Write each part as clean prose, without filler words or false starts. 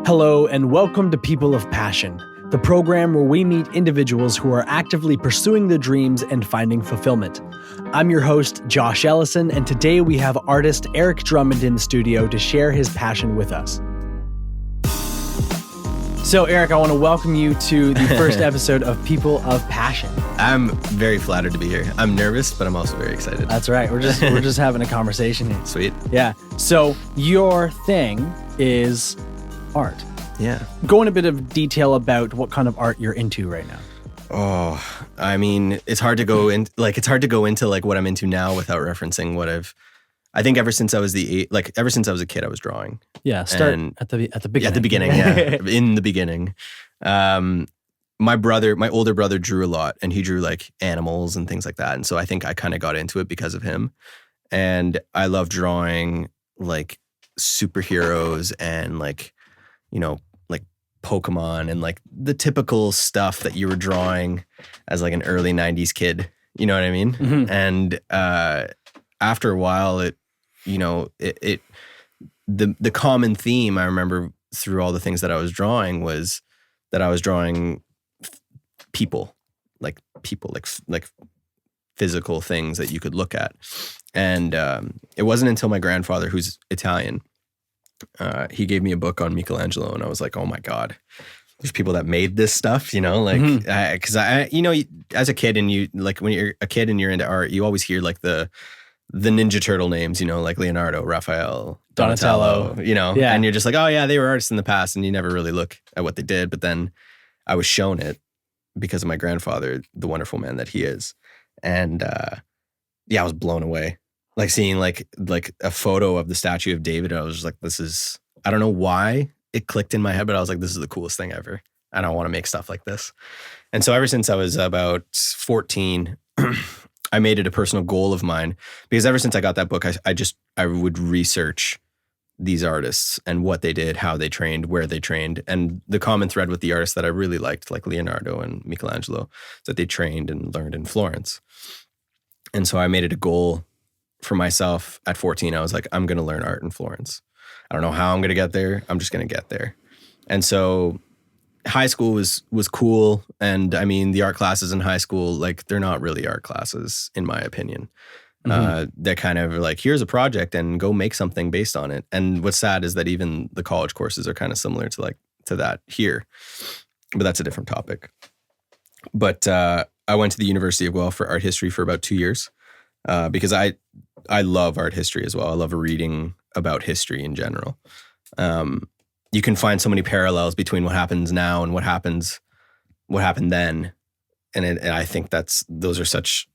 Hello, and welcome to People of Passion, the program where we meet individuals who are actively pursuing their dreams and finding fulfillment. I'm your host, Josh Ellison, and today we have artist Eric Drummond in the studio to share his passion with us. So, Eric, I want to welcome you to the first episode of People of Passion. I'm very flattered to be here. I'm nervous, but I'm also very excited. That's right. We're just having a conversation here. Sweet. Yeah. So, your thing is art. Yeah. Go in a bit of detail about what kind of art you're into right now. Oh, I mean, it's hard to go into what I'm into now without referencing what I think ever since I was a kid, I was drawing. Yeah, start at the beginning. At the beginning, yeah. In the beginning. My older brother drew a lot, and he drew like animals and things like that. And so I think I kind of got into it because of him. And I love drawing like superheroes and like Pokemon and like the typical stuff that you were drawing as like an early 90s kid. You know what I mean? Mm-hmm. And after a while, the common theme I remember through all the things that I was drawing was that I was drawing people like physical things that you could look at. And it wasn't until my grandfather, who's Italian, he gave me a book on Michelangelo, and I was like, oh my God, there's people that made this stuff, because as a kid, and you like when you're a kid and you're into art, you always hear like the Ninja Turtle names, like Leonardo, Raphael, Donatello, yeah. And you're just like, oh yeah, they were artists in the past, and you never really look at what they did. But then I was shown it because of my grandfather, the wonderful man that he is. And I was blown away. Like seeing like a photo of the statue of David, I was just like, I don't know why it clicked in my head, but I was like, this is the coolest thing ever. And I want to make stuff like this. And so ever since I was about 14, I made it a personal goal of mine, because ever since I got that book, I would research these artists and what they did, how they trained, where they trained. And the common thread with the artists that I really liked, like Leonardo and Michelangelo, is that they trained and learned in Florence. And so I made it a goal for myself at 14. I was like, I'm going to learn art in Florence. I don't know how I'm going to get there. I'm just going to get there. And so high school was cool. And I mean, the art classes in high school, like they're not really art classes, in my opinion. Mm-hmm. They're kind of like, here's a project and go make something based on it. And what's sad is that even the college courses are kind of similar to that here. But that's a different topic. But I went to the University of Guelph for art history for about 2 years. Because I love art history as well. I love reading about history in general. You can find so many parallels between what happens now and what happened then. And I think those are such,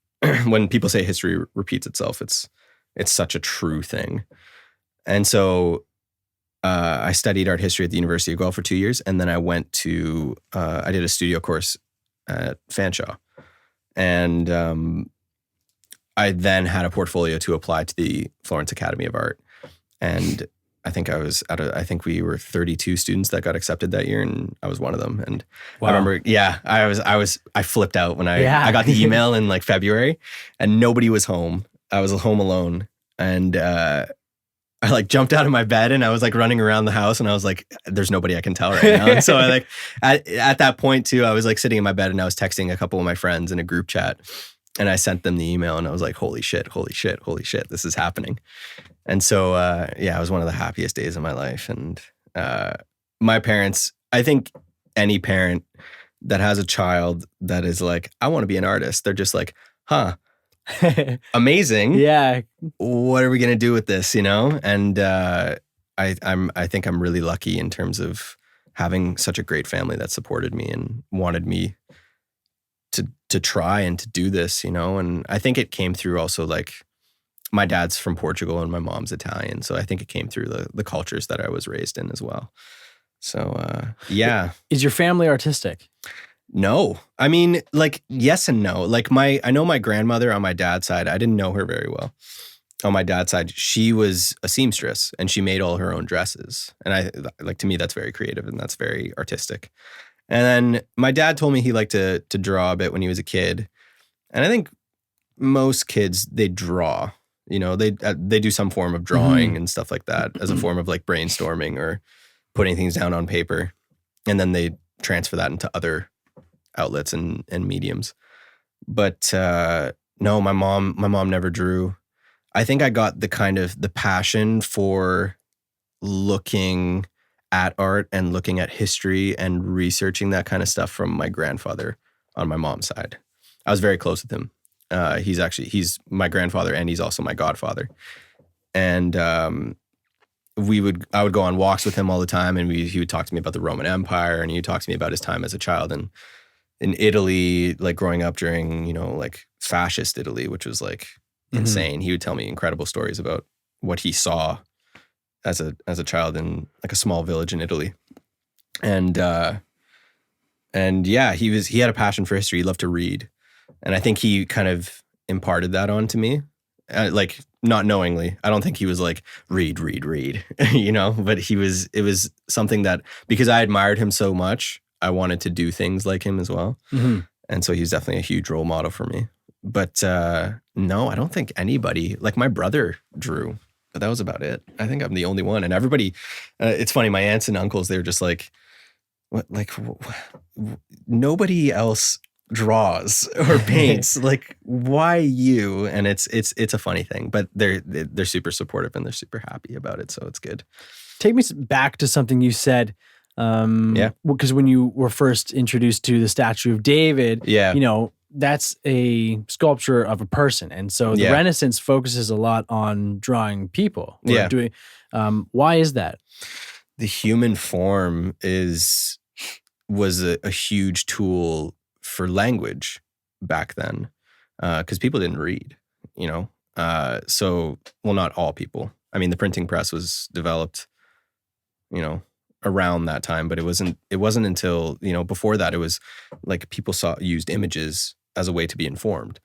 when people say history repeats itself, it's such a true thing. And so I studied art history at the University of Guelph for 2 years. And then I went to, I did a studio course at Fanshawe. And I then had a portfolio to apply to the Florence Academy of Art. And I think we were 32 students that got accepted that year, and I was one of them. And wow. I remember, I flipped out when I got the email in like February, and nobody was home. I was home alone. And I like jumped out of my bed, and I was like running around the house, and I was like, there's nobody I can tell right now. And so I like, at that point too, I was like sitting in my bed, and I was texting a couple of my friends in a group chat. And I sent them the email, and I was like, holy shit, this is happening. And so, it was one of the happiest days of my life. And my parents, I think any parent that has a child that is like, I want to be an artist, they're just like, huh, amazing. Yeah. What are we going to do with this, And I think I'm really lucky in terms of having such a great family that supported me and wanted me to try and to do this, and I think it came through also like my dad's from Portugal and my mom's Italian. So I think it came through the cultures that I was raised in as well. So, yeah. Is your family artistic? No. I mean, like, yes and no. Like I know my grandmother on my dad's side, I didn't know her very well. On my dad's side, she was a seamstress and she made all her own dresses. And to me, that's very creative and that's very artistic. And then my dad told me he liked to draw a bit when he was a kid. And I think most kids, they draw, they do some form of drawing and stuff like that as a form of like brainstorming or putting things down on paper, and then they transfer that into other outlets and mediums. But no, my mom never drew. I think I got the passion for looking at art and looking at history and researching that kind of stuff from my grandfather on my mom's side. I was very close with him. He's my grandfather, and he's also my godfather. And I would go on walks with him all the time, and he would talk to me about the Roman Empire, and he would talk to me about his time as a child in Italy, like growing up during, like fascist Italy, which was like insane. He would tell me incredible stories about what he saw as a child in like a small village in Italy. And yeah, he had a passion for history. He loved to read. And I think he kind of imparted that onto me, like not knowingly. I don't think he was like, read, but it was something that, because I admired him so much, I wanted to do things like him as well. Mm-hmm. And so he's definitely a huge role model for me. But no, I don't think anybody, like my brother drew, but that was about it. I think I'm the only one. And everybody, it's funny, my aunts and uncles, they're just like, what, like nobody else draws or paints. Like, why you? And it's a funny thing, but they're super supportive and they're super happy about it. So it's good. Take me back to something you said. Because when you were first introduced to the statue of David, that's a sculpture of a person. And so the Renaissance focuses a lot on drawing people. Why is that? The human form was a huge tool for language back then, because people didn't read, so, well, not all people. I mean, the printing press was developed, around that time, but it wasn't until, before that, it was like people used images as a way to be informed.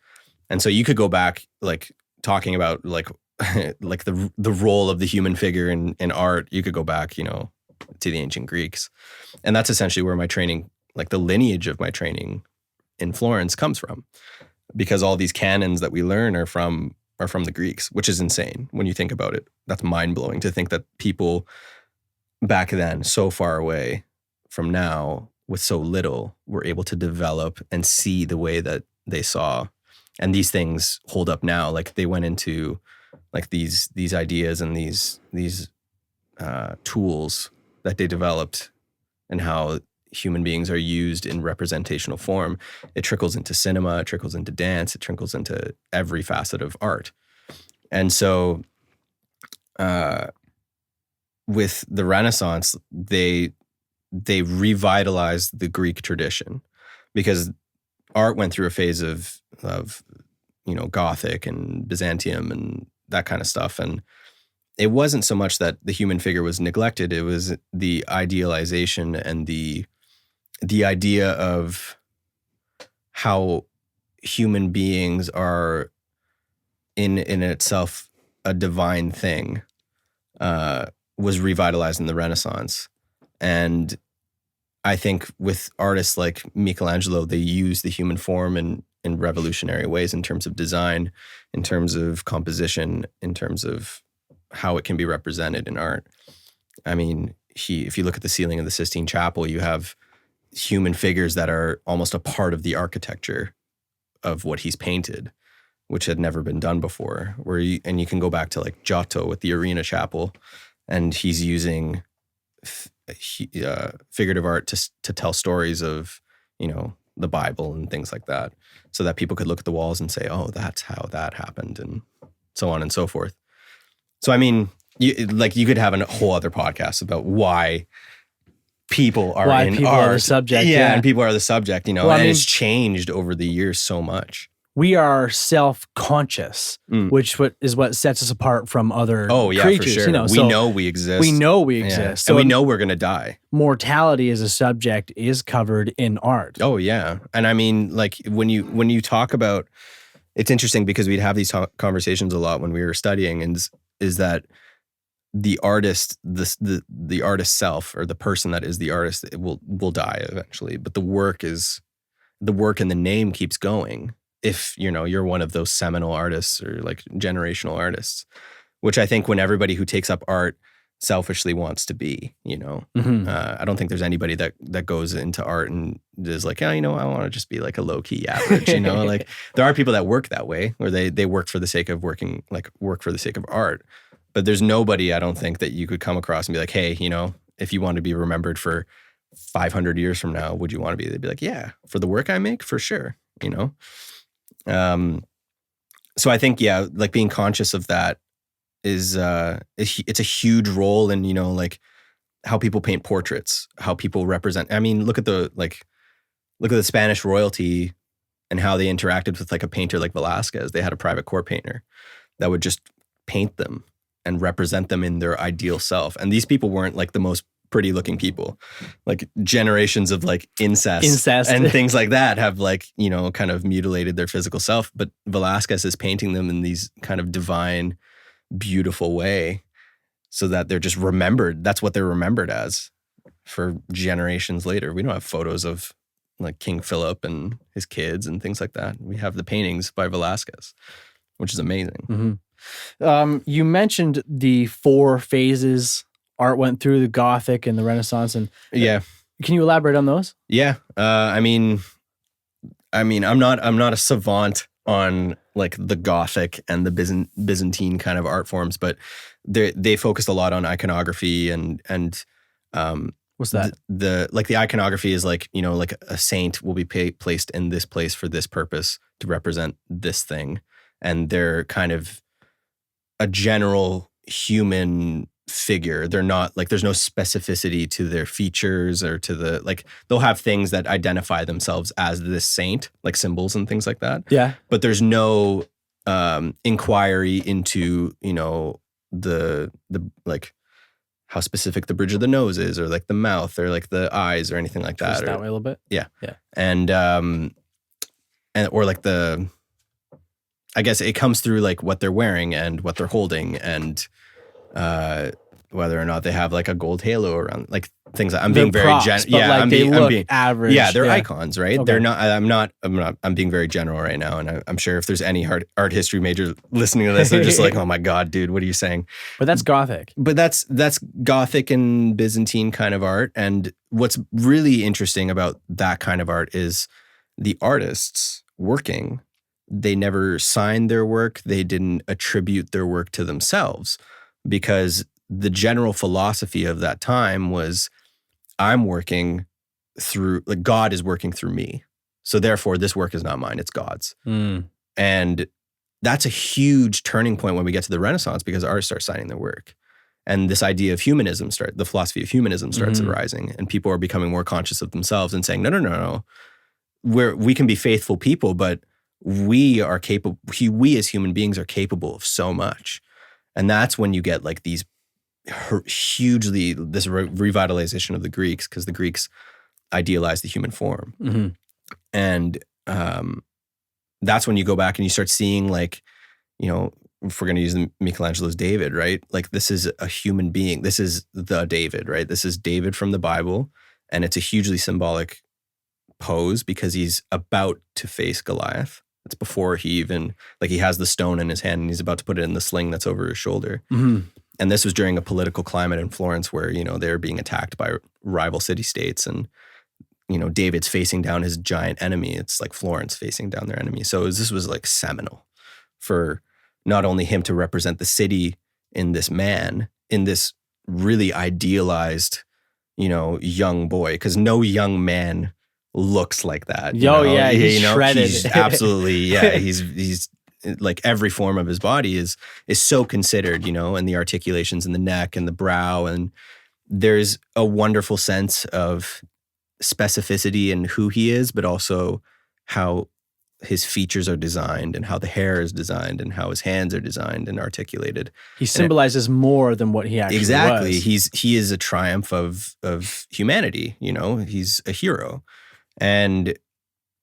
And so you could go back, like talking about like like the role of the human figure in art. You could go back, to the ancient Greeks. And that's essentially where my training, like the lineage of my training in Florence comes from, because all these canons that we learn are from the Greeks, which is insane when you think about it. That's mind-blowing to think that people back then, so far away from now, with so little, were able to develop and see the way that they saw. And these things hold up now. Like they went into like these ideas and these tools that they developed, and how human beings are used in representational form. It trickles into cinema, it trickles into dance, it trickles into every facet of art. And so with the Renaissance, they revitalized the Greek tradition, because art went through a phase of Gothic and Byzantium and that kind of stuff. And it wasn't so much that the human figure was neglected, it was the idealization and the idea of how human beings are in itself a divine thing, was revitalized in the Renaissance. And I think with artists like Michelangelo, they use the human form in revolutionary ways, in terms of design, in terms of composition, in terms of how it can be represented in art. I mean, if you look at the ceiling of the Sistine Chapel, you have human figures that are almost a part of the architecture of what he's painted, which had never been done before. And you can go back to like Giotto with the Arena Chapel, and he's using figurative art to tell stories of, the Bible and things like that, so that people could look at the walls and say, oh, that's how that happened, and so on and so forth. So, I mean, you could have a whole other podcast about why people are in art. Are the subject. Yeah, and people are the subject, and it's changed over the years so much. We are self-conscious, which is what sets us apart from other creatures. For sure. We know we exist. We know we exist. Yeah. So, and we know we're going to die. Mortality as a subject is covered in art. Oh, yeah. And I mean, like when you talk about, it's interesting because we'd have these conversations a lot when we were studying, and is that the artist, the artist self, or the person that is the artist, it will die eventually. But the work and the name keeps going. If you're one of those seminal artists or like generational artists, which I think when everybody who takes up art selfishly wants to be, you know. Mhm. I don't think there's anybody that goes into art and is like, I want to just be like a low-key average, you know. Like there are people that work that way, where they work for the sake of working, like work for the sake of art. But there's nobody, I don't think, that you could come across and be like, hey, you know, if you want to be remembered for 500 years from now, would you want to be? They'd be like, yeah, for the work I make, for sure, you know. So I think, yeah, like being conscious of that is it's a huge role in, you know, like how people paint portraits, how people represent. I mean, look at the Spanish royalty and how they interacted with like a painter like Velázquez. They had a private court painter that would just paint them and represent them in their ideal self. And these people weren't like the most pretty looking people. Like generations of like incest and things like that have like, you know, kind of mutilated their physical self. But Velázquez is painting them in these kind of divine, beautiful way, so that they're just remembered. That's what they're remembered as for generations later. We don't have photos of like King Philip and his kids and things like that. We have the paintings by Velázquez, which is amazing. Mm-hmm. You mentioned the 4 phases art went through: the Gothic and the Renaissance, and yeah. Can you elaborate on those? Yeah, I mean, I'm not a savant on like the Gothic and the Byzantine kind of art forms, but they focused a lot on iconography and what's that? The iconography is like, you know, like a saint will be placed in this place for this purpose to represent this thing, and they're kind of a general human figure. They're not like, there's no specificity to their features or to the, like, they'll have things that identify themselves as this saint, like symbols and things like that. Yeah. But there's no inquiry into, you know, the like how specific the bridge of the nose is, or like the mouth, or like the eyes, or anything like that. Just that way a little bit. Yeah. Yeah. And or like the, I guess it comes through like what they're wearing and what they're holding, and whether or not they have like a gold halo around, like things. I'm being very props, but like they look average. Yeah, they're icons, right? Okay. They're not. I'm being very general right now, and I'm sure if there's any art history major listening to this, they're just like, oh my god, dude, what are you saying? But that's Gothic. But that's Gothic and Byzantine kind of art. And what's really interesting about that kind of art is the artists working. They never signed their work. They didn't attribute their work to themselves, because the general philosophy of that time was, I'm working through, like, God is working through me. So therefore, this work is not mine, it's God's. And that's a huge turning point when we get to the Renaissance, because artists start signing their work. And this idea of humanism the philosophy of humanism starts arising, and people are becoming more conscious of themselves and saying, no. We can be faithful people, but we are capable, we as human beings are capable of so much. And that's when you get like these hugely, this revitalization of the Greeks, because the Greeks idealized the human form. And that's when you go back and you start seeing, like, you know, if we're going to use Michelangelo's David, right? Like, this is a human being. This is the David, right? This is David from the Bible. And it's a hugely symbolic pose, because he's about to face Goliath. It's before he even, like, he has the stone in his hand and he's about to put it in the sling that's over his shoulder. And this was during a political climate in Florence where, you know, they were being attacked by rival city-states, and, you know, David's facing down his giant enemy. It's like Florence facing down their enemy. So this was like seminal for not only him to represent the city in this man, in this really idealized, you know, young boy, because no young man looks like that. He's shredded. He's absolutely, yeah. He's like, every form of his body is so considered, you know, and the articulations in the neck and the brow, and there's a wonderful sense of specificity in who he is, but also how his features are designed, and how the hair is designed, and how his hands are designed and articulated. He symbolizes more than what he actually was. He is a triumph of humanity, you know, he's a hero. And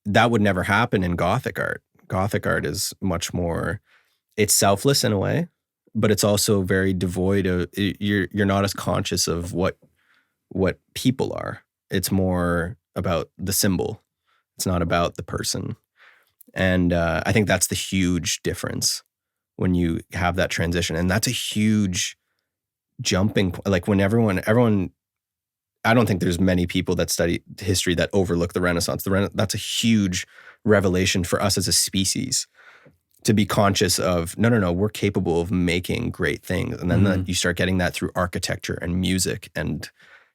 that would never happen in Gothic art. Gothic art is much more, it's selfless in a way, but it's also very devoid of, you're not as conscious of what people are. It's more about the symbol. It's not about the person. And I think that's the huge difference when you have that transition. And that's a huge jumping, like when everyone, I don't think there's many people that study history that overlook the Renaissance. That's a huge revelation for us as a species to be conscious of, no, we're capable of making great things. And then you start getting that through architecture and music and,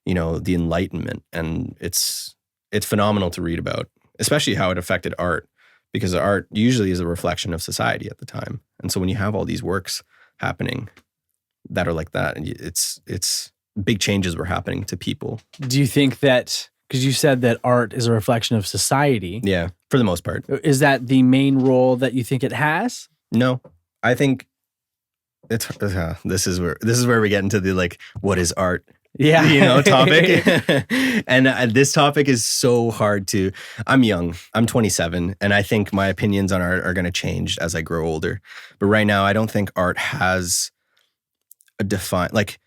the Enlightenment. And it's phenomenal to read about, especially how it affected art, because art usually is a reflection of society at the time. And so when you have all these works happening that are like that, and it's big changes were happening to people. Do you think that, because you said that art is a reflection of society. Yeah, for the most part. Is that the main role that you think it has? No, I think it's this is where we get into the like, what is art? Yeah, topic. And this topic is so hard to. I'm young. I'm 27, and I think my opinions on art are going to change as I grow older. But right now, I don't think art has a defined, like,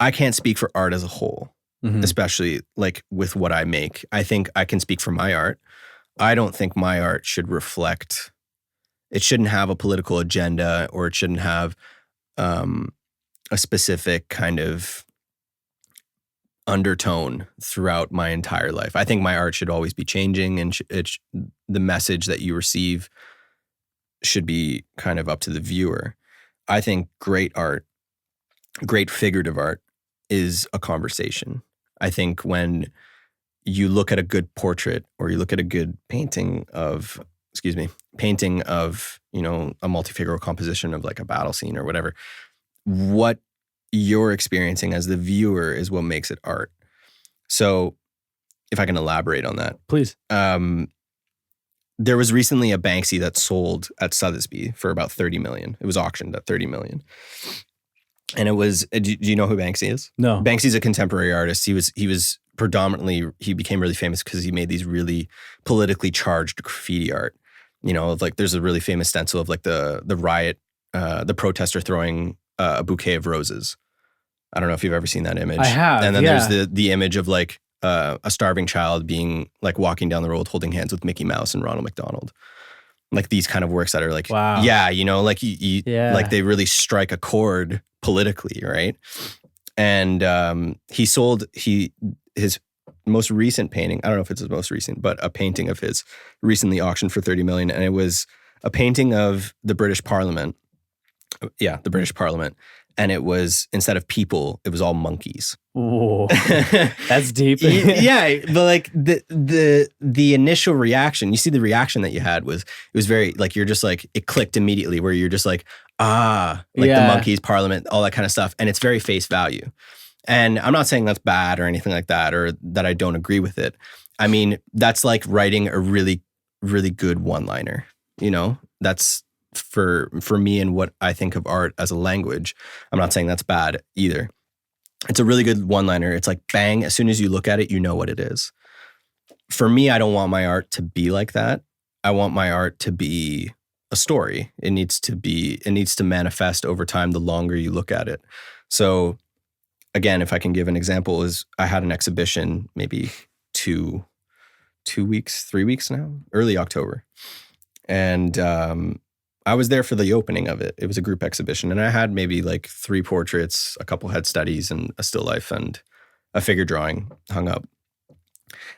I can't speak for art as a whole, especially like with what I make. I think I can speak for my art. I don't think my art should reflect, it shouldn't have a political agenda, or it shouldn't have a specific kind of undertone throughout my entire life. I think my art should always be changing, and the message that you receive should be kind of up to the viewer. I think great art, great figurative art, is a conversation. I think when you look at a good portrait, or you look at a good painting of, a multifigural composition of like a battle scene or whatever, what you're experiencing as the viewer is what makes it art. So if I can elaborate on that. Please. There was recently a Banksy that sold at Sotheby's for about 30 million. It was auctioned at 30 million. And it was, do you know who Banksy is? No. Banksy's a contemporary artist. He was predominantly, he became really famous because he made these really politically charged graffiti art. Like there's a really famous stencil of like the riot, the protester throwing a bouquet of roses. I don't know if you've ever seen that image. I have. And then there's the image of like a starving child being like walking down the road holding hands with Mickey Mouse and Ronald McDonald. Like these kind of works that are like, wow. Yeah, like like they really strike a chord politically, right? And he sold his most recent painting. I don't know if it's his most recent, but a painting of his recently auctioned for 30 million, and it was a painting of the British Parliament. Yeah, the British Parliament. And it was, instead of people, it was all monkeys. Whoa, that's deep. Yeah, but like the initial reaction, you see the reaction that you had was, it was very like, you're just like, it clicked immediately, where you're just like, the monkeys, Parliament, all that kind of stuff. And it's very face value. And I'm not saying that's bad or anything like that, or that I don't agree with it. I mean, that's like writing a really, really good one-liner. That's for me and what I think of art as a language. I'm not saying that's bad either. It's a really good one-liner. It's like bang, as soon as you look at it, you know what it is. For me, I don't want my art to be like that. I want my art to be a story. It needs to manifest over time the longer you look at it. So again, if I can give an example, is I had an exhibition maybe 3 weeks now, early October. And I was there for the opening of it. It was a group exhibition, and I had maybe like 3 portraits, a couple head studies, and a still life and a figure drawing hung up.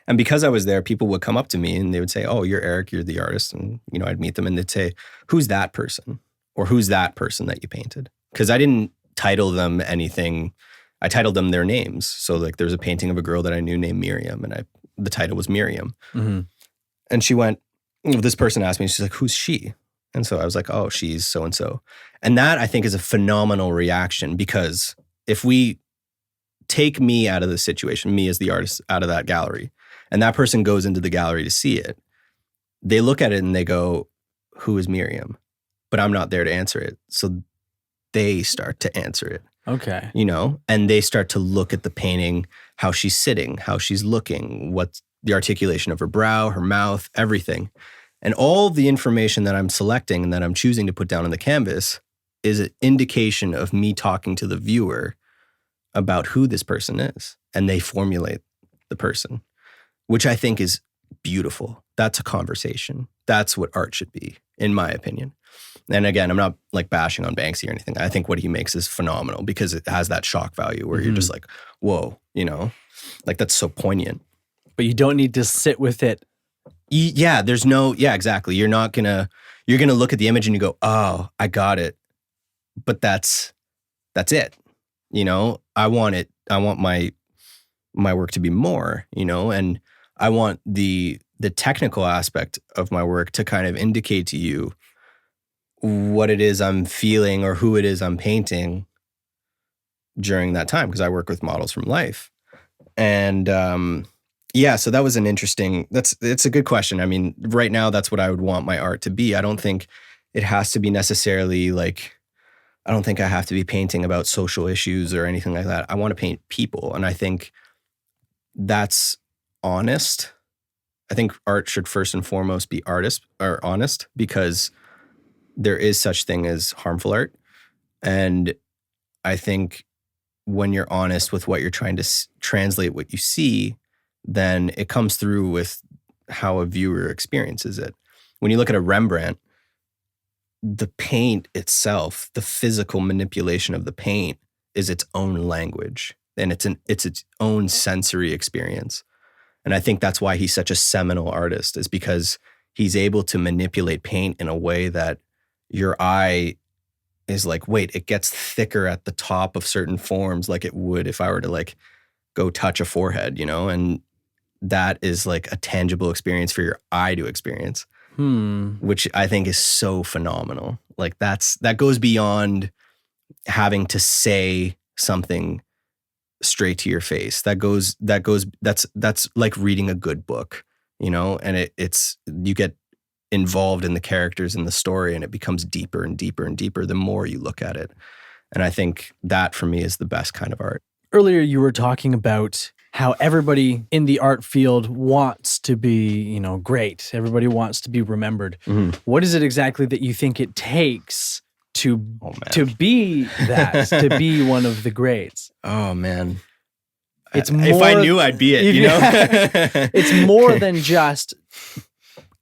And because I was there, people would come up to me and they would say, "Oh, you're Eric, you're the artist." And, I'd meet them and they'd say, "Who's that person?" Or "Who's that person that you painted?" Because I didn't title them anything. I titled them their names. So like there's a painting of a girl that I knew named Miriam, and the title was Miriam. Mm-hmm. And she went, this person asked me, she's like, "Who's she?" And so I was like, "Oh, she's so-and-so." And that, I think, is a phenomenal reaction, because if we take me out of the situation, me as the artist out of that gallery, and that person goes into the gallery to see it, they look at it and they go, "Who is Miriam?" But I'm not there to answer it. So they start to answer it. Okay. And they start to look at the painting, how she's sitting, how she's looking, what's the articulation of her brow, her mouth, everything. And all the information that I'm selecting and that I'm choosing to put down on the canvas is an indication of me talking to the viewer about who this person is. And they formulate the person, which I think is beautiful. That's a conversation. That's what art should be. in my opinion. And again, I'm not like bashing on Banksy or anything. I think what he makes is phenomenal because it has that shock value where you're just like, whoa, like that's so poignant. But you don't need to sit with it. Yeah, exactly. You're going to look at the image and you go, oh, I got it. But that's it. I want my work to be more, and I want the technical aspect of my work to kind of indicate to you what it is I'm feeling or who it is I'm painting during that time, because I work with models from life. And so that was it's a good question. I mean, right now that's what I would want my art to be. I don't think it has to be necessarily like, I don't think I have to be painting about social issues or anything like that. I want to paint people. And I think that's honest. I think art should first and foremost be honest, because there is such thing as harmful art. And I think when you're honest with what you're trying to translate what you see, then it comes through with how a viewer experiences it. When you look at a Rembrandt, the paint itself, the physical manipulation of the paint is its own language, and it's its own sensory experience. And I think that's why he's such a seminal artist, is because he's able to manipulate paint in a way that your eye is like, wait, it gets thicker at the top of certain forms like it would if I were to like go touch a forehead, and that is like a tangible experience for your eye to experience, which I think is so phenomenal. Like that goes beyond having to say something straight to your face. That's like reading a good book, and it's you get involved in the characters in the story, and it becomes deeper and deeper and deeper the more you look at it. And I think that for me is the best kind of art. Earlier you were talking about how everybody in the art field wants to be, great. Everybody wants to be remembered. What is it exactly that you think it takes to be that, to be one of the greats? Oh man. It's more, if I knew, I'd be it, It's more than just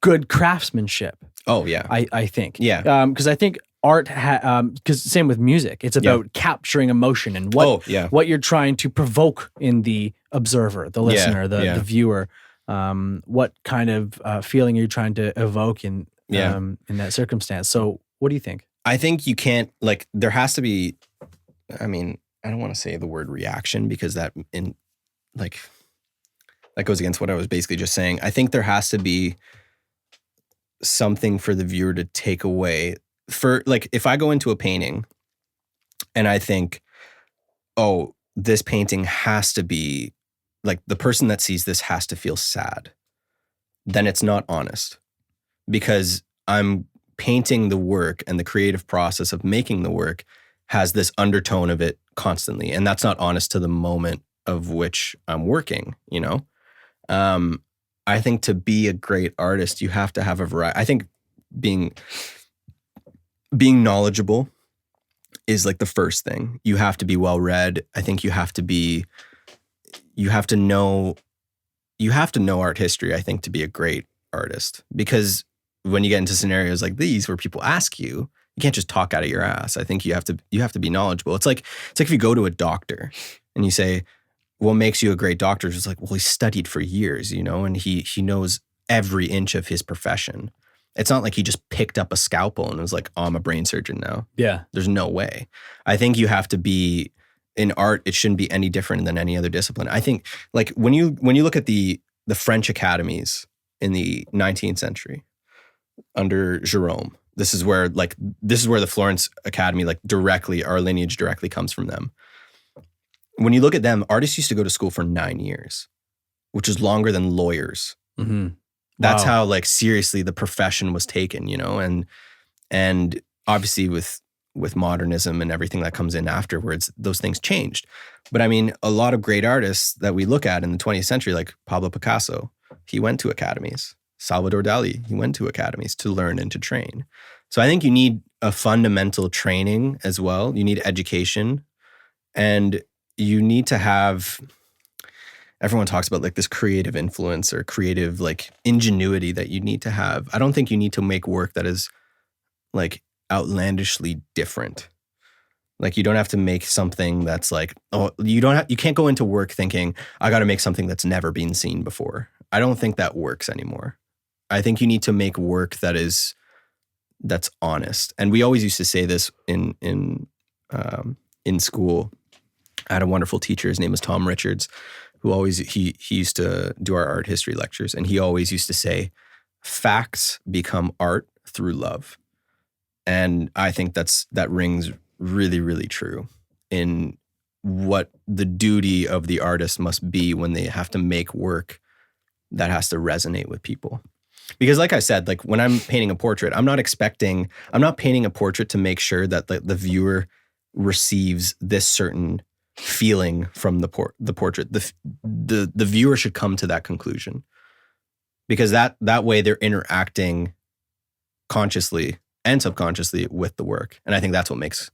good craftsmanship. Oh yeah. I think. Yeah. Because I think art, because same with music, it's about capturing emotion and what you're trying to provoke in the observer, the listener, the viewer. What kind of feeling you're trying to evoke in that circumstance. So what do you think? I think you can't, like, there has to be, I mean, I don't want to say the word reaction because that goes against what I was basically just saying. I think there has to be something for the viewer to take away. For like, if I go into a painting and I think, oh, this painting has to be like, the person that sees this has to feel sad, then it's not honest, because I'm painting the work, and the creative process of making the work has this undertone of it constantly. And that's not honest to the moment of which I'm working, I think to be a great artist, you have to have a variety. I think being knowledgeable is like the first thing. You have to be well read. I think you have to know art history, I think, to be a great artist. Because when you get into scenarios like these where people ask you, you can't just talk out of your ass. I think you have to be knowledgeable. It's like if you go to a doctor and you say, what makes you a great doctor? It's like, well, he studied for years, and he knows every inch of his profession. It's not like he just picked up a scalpel and was like, oh, I'm a brain surgeon now. Yeah. There's no way. I think you have to be, in art, it shouldn't be any different than any other discipline. I think, like, when you look at the French academies in the 19th century under Jerome, this is where the Florence Academy, like, directly, our lineage directly comes from them. When you look at them, artists used to go to school for 9 years, which is longer than lawyers. Mm-hmm. That's how, like, seriously the profession was taken, and obviously with modernism and everything that comes in afterwards, those things changed. But I mean, a lot of great artists that we look at in the 20th century, like Pablo Picasso, he went to academies. Salvador Dali, he went to academies to learn and to train. So I think you need a fundamental training as well. You need education, and you need to have, everyone talks about like this creative influence or creative like ingenuity that you need to have. I don't think you need to make work that is like outlandishly different. Like, you don't have to make something that's like, you can't go into work thinking, I got to make something that's never been seen before. I don't think that works anymore. I think you need to make work that's honest. And we always used to say this in school. I had a wonderful teacher. His name was Tom Richards, who always, he used to do our art history lectures. And he always used to say, facts become art through love. And I think that rings really, really true in what the duty of the artist must be when they have to make work that has to resonate with people. Because like I said, like when I'm painting a portrait, I'm not painting a portrait to make sure that the viewer receives this certain feeling from the portrait. The viewer should come to that conclusion, because that way they're interacting consciously and subconsciously with the work. And I think that's what makes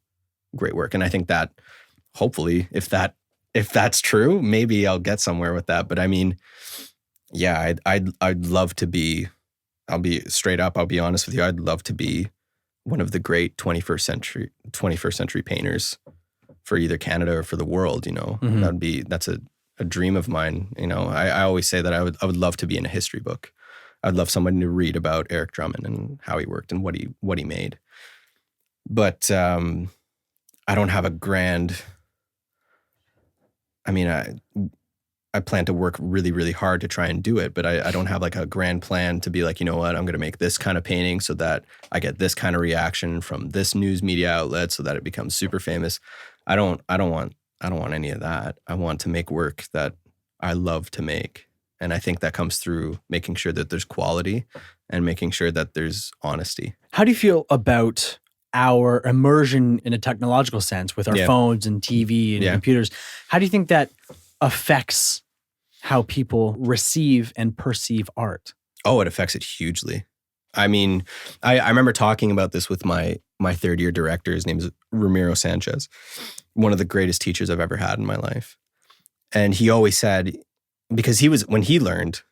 great work. And I think that hopefully if that's true, maybe I'll get somewhere with that. But I mean, yeah, I'd love to be, I'll be straight up, I'll be honest with you, I'd love to be one of the great 21st century painters for either Canada or for the world, you know. Mm-hmm. That's a dream of mine. You know, I always say that I would love to be in a history book. I'd love someone to read about Eric Drummond and how he worked and what he made. But I don't have a grand, I mean, I plan to work really, really hard to try and do it, but I don't have like a grand plan to be like, you know what, I'm going to make this kind of painting so that I get this kind of reaction from this news media outlet so that it becomes super famous. I don't want any of that. I want to make work that I love to make. And I think that comes through making sure that there's quality and making sure that there's honesty. How do you feel about our immersion in a technological sense with our phones and TV and computers? How do you think that affects how people receive and perceive art? Oh, it affects it hugely. I mean, I remember talking about this with my third year director. His name is Ramiro Sanchez, one of the greatest teachers I've ever had in my life. And he always said, because when he learned,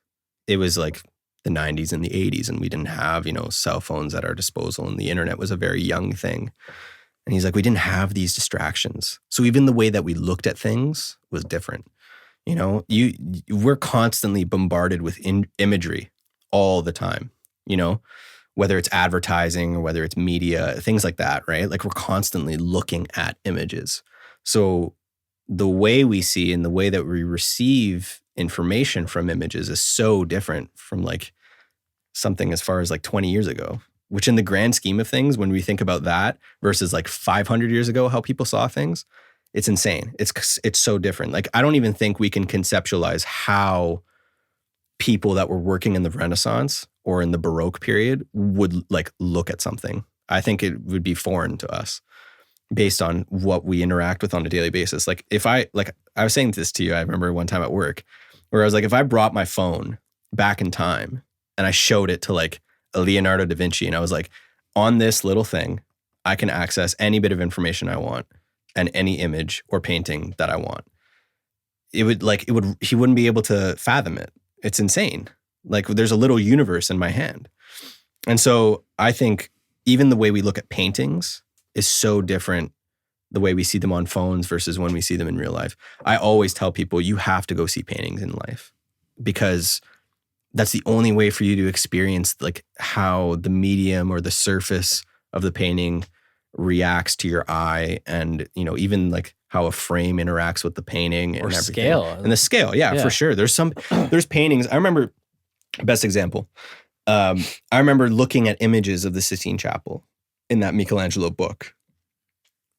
it was like the 90s and the 80s, and we didn't have, you know, cell phones at our disposal, and the internet was a very young thing. And he's like, we didn't have these distractions. So even the way that we looked at things was different. You know, we're constantly bombarded with imagery all the time, you know, whether it's advertising or whether it's media, things like that, right? Like we're constantly looking at images. So the way we see and the way that we receive information from images is so different from like something as far as like 20 years ago, which in the grand scheme of things, when we think about that versus like 500 years ago, how people saw things, it's insane. It's so different. Like, I don't even think we can conceptualize how people that were working in the Renaissance or in the Baroque period would like look at something. I think it would be foreign to us based on what we interact with on a daily basis. Like I was saying this to you, I remember one time at work where I was like, if I brought my phone back in time and I showed it to like a Leonardo da Vinci and I was like, on this little thing, I can access any bit of information I want and any image or painting that I want. He wouldn't be able to fathom it. It's insane. Like there's a little universe in my hand. And so I think even the way we look at paintings is so different, the way we see them on phones versus when we see them in real life. I always tell people you have to go see paintings in life because that's the only way for you to experience like how the medium or the surface of the painting reacts to your eye, and you know, even like how a frame interacts with the painting and everything. Scale. And the scale, yeah, for sure. There's paintings. I remember, best example, I remember looking at images of the Sistine Chapel in that Michelangelo book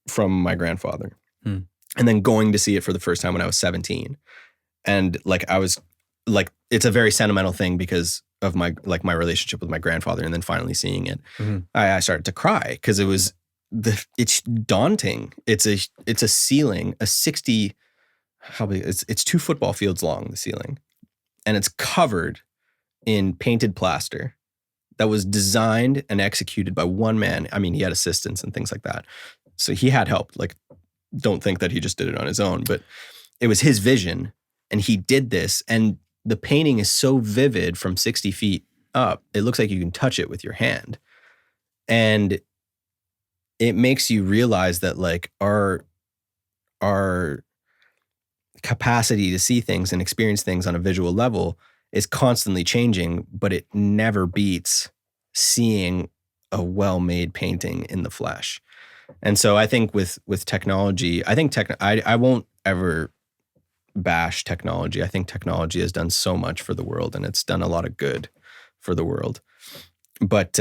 from my grandfather. And then going to see it for the first time when I was 17. And like I was like, it's a very sentimental thing because of my relationship with my grandfather, and then finally seeing it, I started to cry because it's daunting. It's a ceiling, a 60, it's 2 football fields long, the ceiling. And it's covered in painted plaster that was designed and executed by one man. I mean, he had assistants and things like that. So he had help. Like, don't think that he just did it on his own, but it was his vision. And he did this. And the painting is so vivid from 60 feet up. It looks like you can touch it with your hand. And it makes you realize that like our capacity to see things and experience things on a visual level is constantly changing, but it never beats seeing a well-made painting in the flesh. And so I think with technology, I think I won't ever bash technology. I think technology has done so much for the world, and it's done a lot of good for the world. But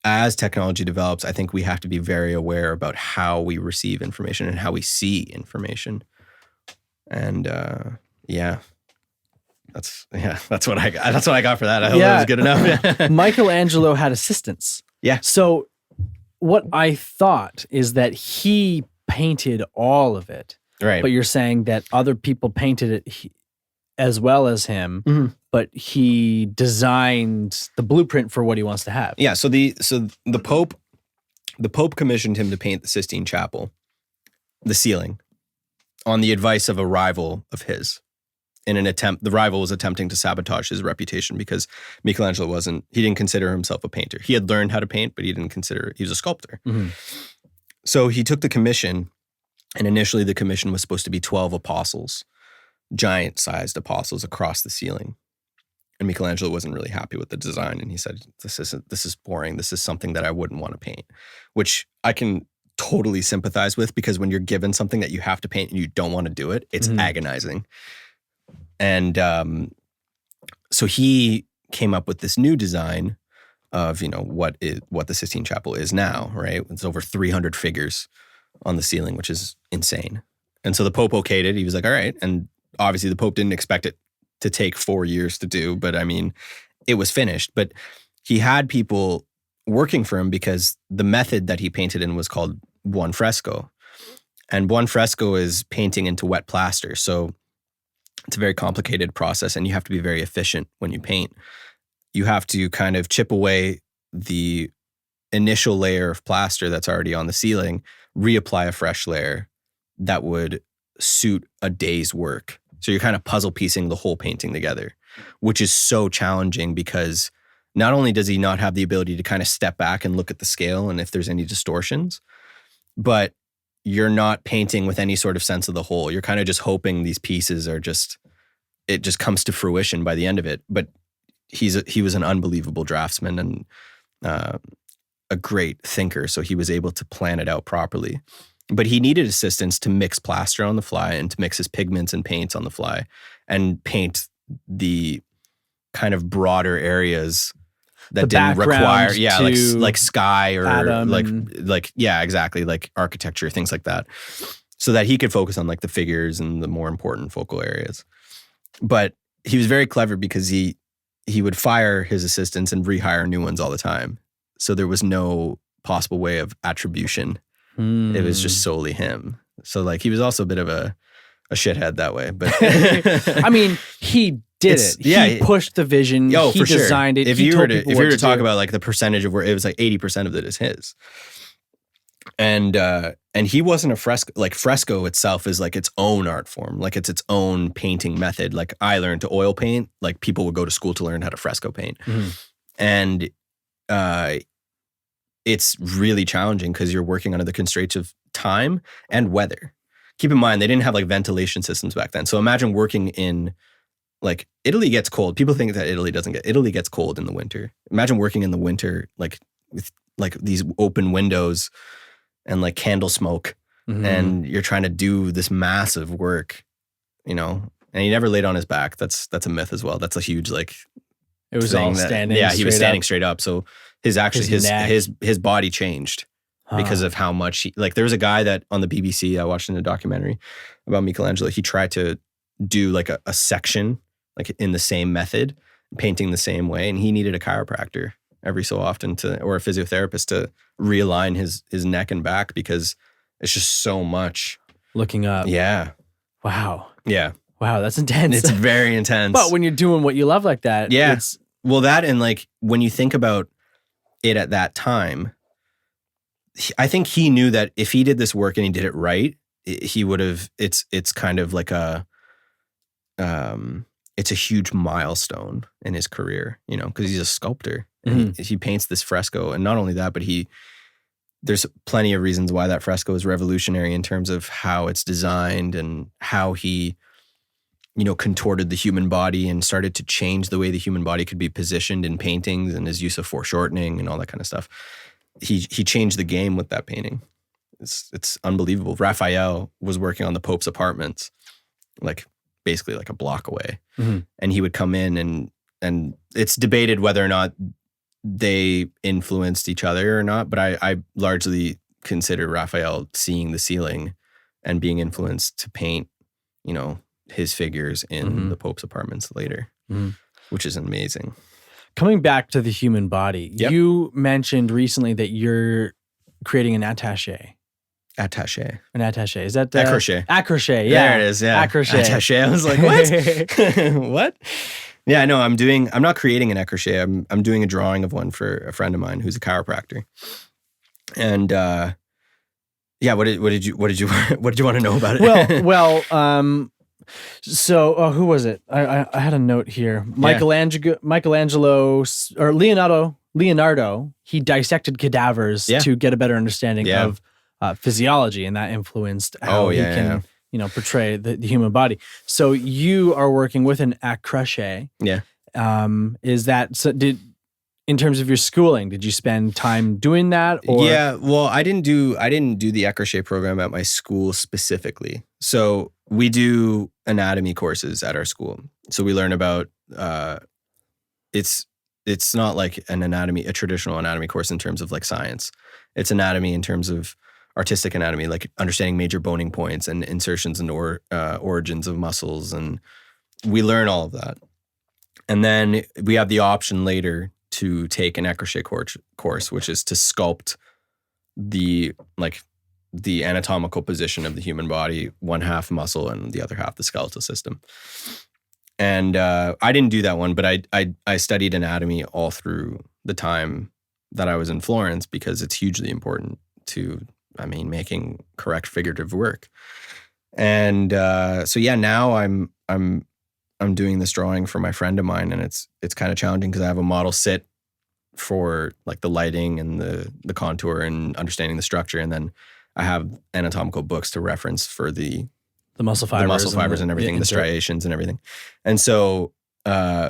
as technology develops, I think we have to be very aware about how we receive information and how we see information. And that's what I got. That's what I got for that. I hope that was good enough. Michelangelo had assistants. Yeah. So what I thought is that he painted all of it. Right. But you're saying that other people painted it as well as him, but he designed the blueprint for what he wants to have. Yeah. So the Pope commissioned him to paint the Sistine Chapel, the ceiling, on the advice of a rival of his. In an attempt, the rival was attempting to sabotage his reputation because Michelangelo he didn't consider himself a painter. He had learned how to paint, but he was a sculptor. So he took the commission, and initially the commission was supposed to be 12 apostles, giant-sized apostles across the ceiling. And Michelangelo wasn't really happy with the design, and he said, this is boring. This is something that I wouldn't want to paint, which I can totally sympathize with, because when you're given something that you have to paint and you don't want to do it, it's agonizing. And so he came up with this new design of, what the Sistine Chapel is now, right? It's over 300 figures on the ceiling, which is insane. And so the Pope okayed it. He was like, all right. And obviously the Pope didn't expect it to take 4 years to do, but I mean, it was finished. But he had people working for him because the method that he painted in was called buon fresco. And buon fresco is painting into wet plaster. So it's a very complicated process, and you have to be very efficient when you paint. You have to kind of chip away the initial layer of plaster that's already on the ceiling, reapply a fresh layer that would suit a day's work. So you're kind of puzzle piecing the whole painting together, which is so challenging because not only does he not have the ability to kind of step back and look at the scale and if there's any distortions, but you're not painting with any sort of sense of the whole. You're kind of just hoping these pieces it just comes to fruition by the end of it. But he was an unbelievable draftsman and a great thinker, so he was able to plan it out properly. But he needed assistance to mix plaster on the fly and to mix his pigments and paints on the fly and paint the kind of broader areas that didn't require, like sky or exactly, like architecture, things like that, so that he could focus on like the figures and the more important focal areas. But he was very clever because he would fire his assistants and rehire new ones all the time. So there was no possible way of attribution. It was just solely him. So like he was also a bit of a shithead that way. But I mean, he did it. Yeah, he pushed the vision. He for designed it. If you were to talk about like the percentage of where it was like 80% of it is his. And he wasn't a fresco. Like fresco itself is like its own art form. Like it's its own painting method. Like I learned to oil paint. Like people would go to school to learn how to fresco paint. And it's really challenging because you're working under the constraints of time and weather. Keep in mind, they didn't have like ventilation systems back then. So imagine working in like Italy gets cold. People think that Italy gets cold in the winter. Imagine working in the winter, like with like these open windows and like candle smoke, and you're trying to do this massive work, and he never laid on his back. That's a myth as well. That's a huge like. It was all standing. Yeah, he was standing up. straight up. So his body changed because of how much there was a guy that on the BBC I watched in a documentary about Michelangelo. He tried to do like a section like in the same method, painting the same way, and he needed a chiropractor every so often or a physiotherapist to realign his neck and back because it's just so much looking up. Yeah. Wow. Yeah. Wow, that's intense. It's very intense. But when you're doing what you love like that, yeah. Well, that and like when you think about it at that time, I think he knew that if he did this work and he did it right, he would have. It's kind of like it's a huge milestone in his career, because he's a sculptor. And he paints this fresco, and not only that, but he there's plenty of reasons why that fresco is revolutionary in terms of how it's designed and how he, contorted the human body and started to change the way the human body could be positioned in paintings, and his use of foreshortening and all that kind of stuff. He changed the game with that painting. It's unbelievable. Raphael was working on the Pope's apartments, like basically like a block away. Mm-hmm. And he would come in and it's debated whether or not they influenced each other or not, but I largely consider Raphael seeing the ceiling and being influenced to paint, his figures in the Pope's apartments later, which is amazing. Coming back to the human body, Yep. you mentioned recently that you're creating an attaché. Attaché. An attaché. Is that Accroché. Accroché, yeah. There it is, yeah. Accroché. Attaché. I was like, what? What? Yeah, no, I'm not creating an accroché. I'm doing a drawing of one for a friend of mine who's a chiropractor. And what did you want to know about it? So who was it? I had a note here. Michelangelo or Leonardo, he dissected cadavers to get a better understanding of physiology, and that influenced how he can portray the human body. So you are working with an accroché. Yeah. Is that so? In terms of your schooling, did you spend time doing that? Or? Yeah, well, I didn't do the accroché program at my school specifically. So we do anatomy courses at our school. So we learn about it's not like a traditional anatomy course in terms of like science. It's anatomy in terms of artistic anatomy, like understanding major boning points and insertions and origins of muscles, and we learn all of that. And then we have the option later to take an accroché course, which is to sculpt the anatomical position of the human body, one half muscle and the other half the skeletal system. And I didn't do that one, but I studied anatomy all through the time that I was in Florence because it's hugely important to, making correct figurative work. And now I'm doing this drawing for my friend of mine, and it's kind of challenging because I have a model sit for like the lighting and the contour and understanding the structure, and then I have anatomical books to reference for the muscle fibers and everything, the striations and everything. And so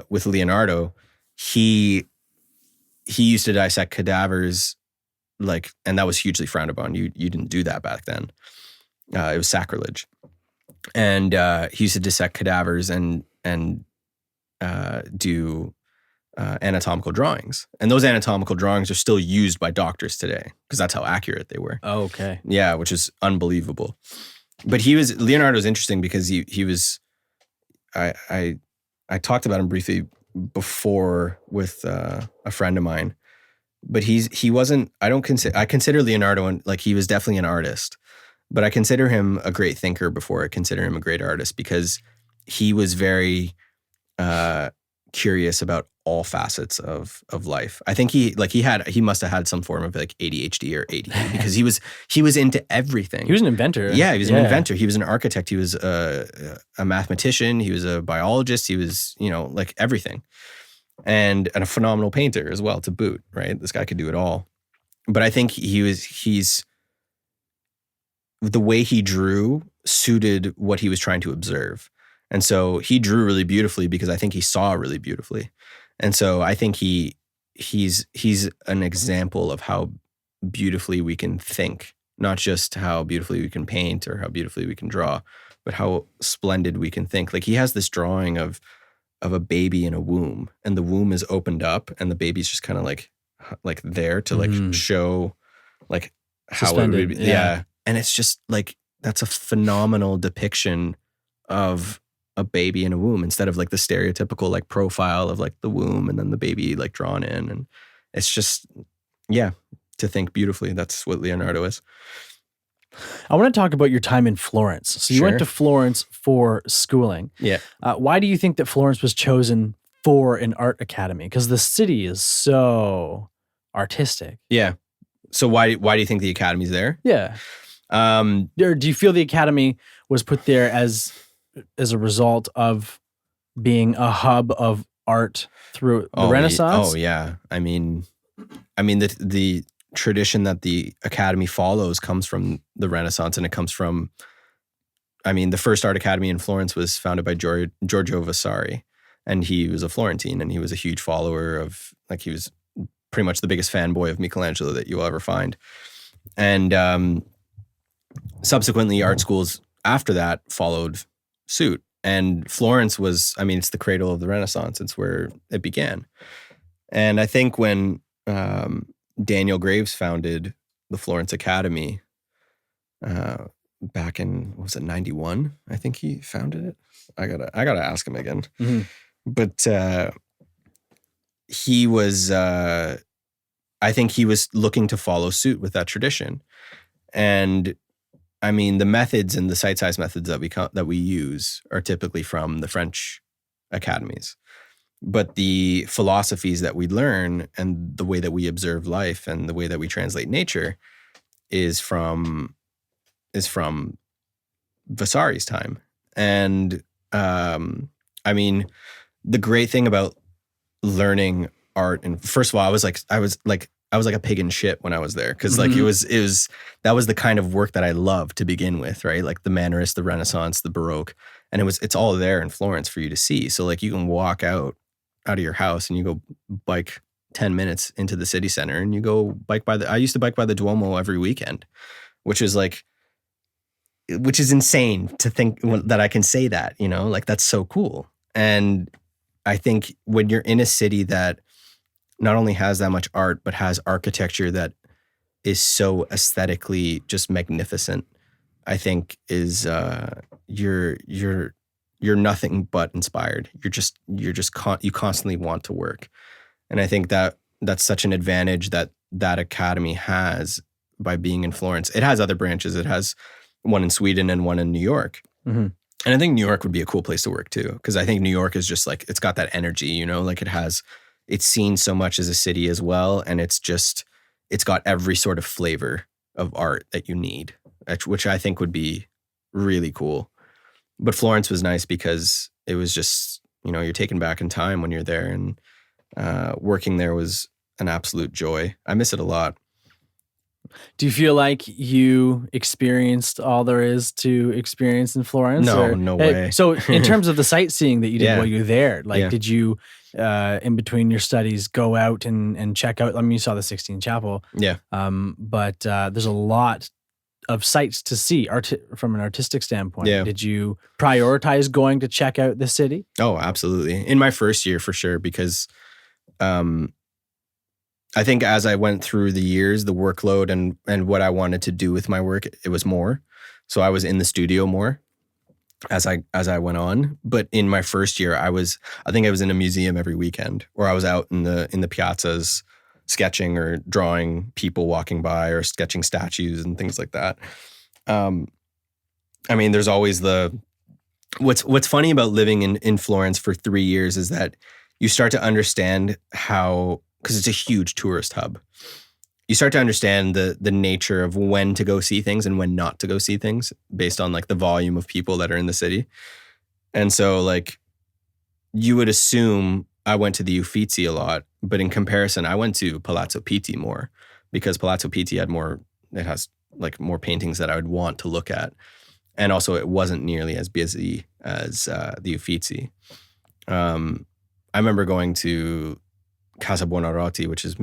with Leonardo, he used to dissect cadavers, and that was hugely frowned upon. You didn't do that back then. It was sacrilege. And he used to dissect cadavers and do anatomical drawings. And those anatomical drawings are still used by doctors today because that's how accurate they were. Oh, okay. Yeah, which is unbelievable. But Leonardo's interesting because he was, I talked about him briefly before with a friend of mine, but I consider Leonardo, he was definitely an artist, but I consider him a great thinker before I consider him a great artist because he was very curious about all facets of life. I think he must have had some form of like ADHD or ADD because he was into everything. He was an inventor. Yeah, he was an inventor. He was an architect. He was a mathematician. He was a biologist. He was, everything. And a phenomenal painter as well to boot, right? This guy could do it all. But I think he's the way he drew suited what he was trying to observe. And so he drew really beautifully because I think he saw really beautifully. And so I think he's an example of how beautifully we can think, not just how beautifully we can paint or how beautifully we can draw, but how splendid we can think. Like he has this drawing of a baby in a womb, and the womb is opened up and the baby's just kind of like there to show like how suspended, it would be. Yeah. And it's just like, that's a phenomenal depiction of a baby in a womb instead of like the stereotypical like profile of like the womb and then the baby like drawn in. And it's just, to think beautifully. That's what Leonardo is. I want to talk about your time in Florence. So you went to Florence for schooling. Yeah. Why do you think that Florence was chosen for an art academy? Because the city is so artistic. Yeah. So why do you think the academy's there? Yeah. Do you feel the academy was put there as a result of being a hub of art through the Renaissance? Oh yeah. I mean the tradition that the Academy follows comes from the Renaissance, and it comes from, I mean, the first art academy in Florence was founded by Giorgio Vasari, and he was a Florentine, and he was a huge follower of, like, he was pretty much the biggest fanboy of Michelangelo that you'll ever find. And subsequently, art schools after that followed suit. And Florence was, I mean, it's the cradle of the Renaissance. It's where it began. And I think when Daniel Graves founded the Florence Academy back in, what was it, 91? I think he founded it. I gotta ask him again. Mm-hmm. But he was, I think he was looking to follow suit with that tradition. And I mean, the methods and the site size methods that we use are typically from the French academies. But the philosophies that we learn and the way that we observe life and the way that we translate nature is from Vasari's time. And I mean, the great thing about learning art, and first of all, I was like a pig in shit when I was there, because like it was that was the kind of work that I loved to begin with, right? Like the Mannerist, the Renaissance, the Baroque, and it's all there in Florence for you to see. So like you can walk out of your house and you go bike 10 minutes into the city center, and you go bike by I used to bike by the Duomo every weekend, which is insane to think that I can say that, you know, like that's so cool. And I think when you're in a city that not only has that much art, but has architecture that is so aesthetically just magnificent, I think is you're nothing but inspired. You constantly want to work. And I think that that's such an advantage that academy has by being in Florence. It has other branches. It has one in Sweden and one in New York. Mm-hmm. And I think New York would be a cool place to work too, because I think New York is just like, it's got that energy, you know, like it's seen so much as a city as well. And it's got every sort of flavor of art that you need, which I think would be really cool. But Florence was nice because it was just, you know, you're taken back in time when you're there, and working there was an absolute joy. I miss it a lot. Do you feel like you experienced all there is to experience in Florence? No way. So in terms of the sightseeing that you did Yeah. while you were there, like, Yeah. did you, in between your studies, go out and check out, I mean, you saw the Sixtine Chapel. Yeah. But there's a lot of sights to see from an artistic standpoint. Yeah. Did you prioritize going to check out the city? Oh, absolutely. In my first year, for sure, because I think as I went through the years, the workload and what I wanted to do with my work, it was more. So I was in the studio more as I went on. But in my first year, I think I was in a museum every weekend, or I was out in the piazzas sketching or drawing people walking by, or sketching statues and things like that. I mean, there's always what's funny about living in Florence for 3 years is that you start to understand how, because it's a huge tourist hub, you start to understand the nature of when to go see things and when not to go see things based on like the volume of people that are in the city. And so like you would assume I went to the Uffizi a lot, but in comparison, I went to Palazzo Pitti more, because Palazzo Pitti has like more paintings that I would want to look at. And also it wasn't nearly as busy as the Uffizi. I remember going to Casa Buonarroti, which is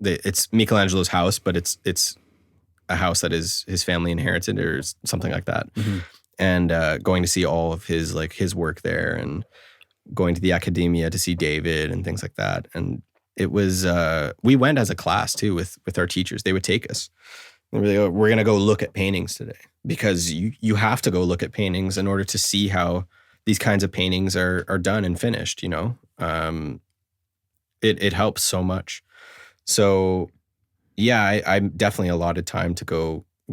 it's Michelangelo's house, but it's a house that is his family inherited or something like that. Mm-hmm. And going to see all of his work there, and going to the Accademia to see David and things like that. And it was, we went as a class too with our teachers. They would take us. They were like, we're going to go look at paintings today, because you have to go look at paintings in order to see how these kinds of paintings are done and finished, you know? It helps so much. So yeah, I definitely allotted time to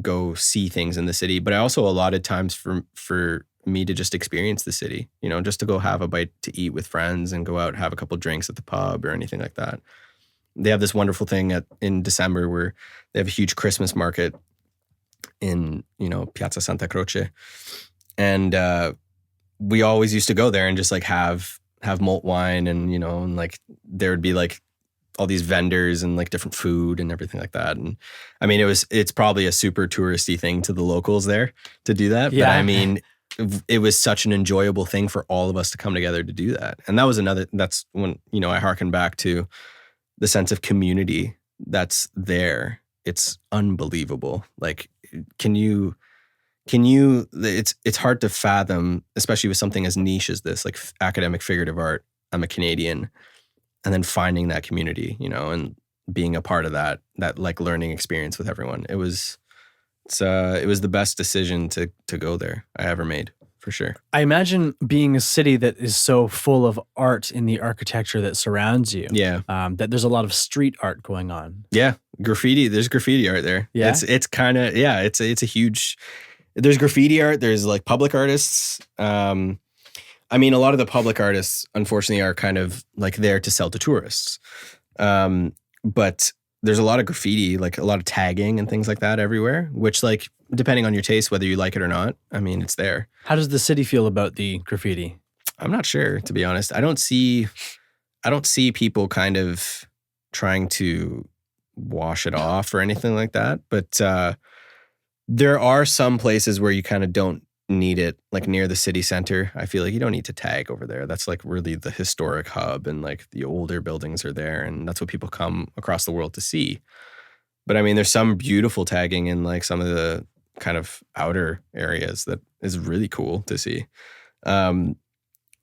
go see things in the city, but I also allotted times for me to just experience the city, you know, just to go have a bite to eat with friends and go out and have a couple drinks at the pub or anything like that. They have this wonderful thing in December where they have a huge Christmas market in, you know, Piazza Santa Croce. And we always used to go there and just like have malt wine, and, you know, and like there would be like all these vendors and like different food and everything like that. And I mean, it's probably a super touristy thing to the locals there to do that. Yeah. But I mean, it was such an enjoyable thing for all of us to come together to do that. And that was that's when, you know, I harken back to the sense of community that's there. It's unbelievable. Like, it's hard to fathom, especially with something as niche as this, like academic figurative art. I'm a Canadian, and then finding that community, you know, and being a part of that like learning experience with everyone. It was the best decision to go there I ever made, for sure. I imagine being a city that is so full of art in the architecture that surrounds you. Yeah. That there's a lot of street art going on. Yeah. Graffiti. There's graffiti art there. Yeah. It's kind of, yeah, it's a huge, there's graffiti art. There's like public artists. I mean, a lot of the public artists, unfortunately, are kind of like there to sell to tourists. But there's a lot of graffiti, like a lot of tagging and things like that everywhere, which, like, depending on your taste, whether you like it or not, I mean, it's there. How does the city feel about the graffiti? I'm not sure, to be honest. I don't see people kind of trying to wash it off or anything like that. But there are some places where you kind of don't need it, like near the city center. I feel like you don't need to tag over there. That's like really the historic hub, and like the older buildings are there, and that's what people come across the world to see. But I mean, there's some beautiful tagging in like some of the kind of outer areas that is really cool to see.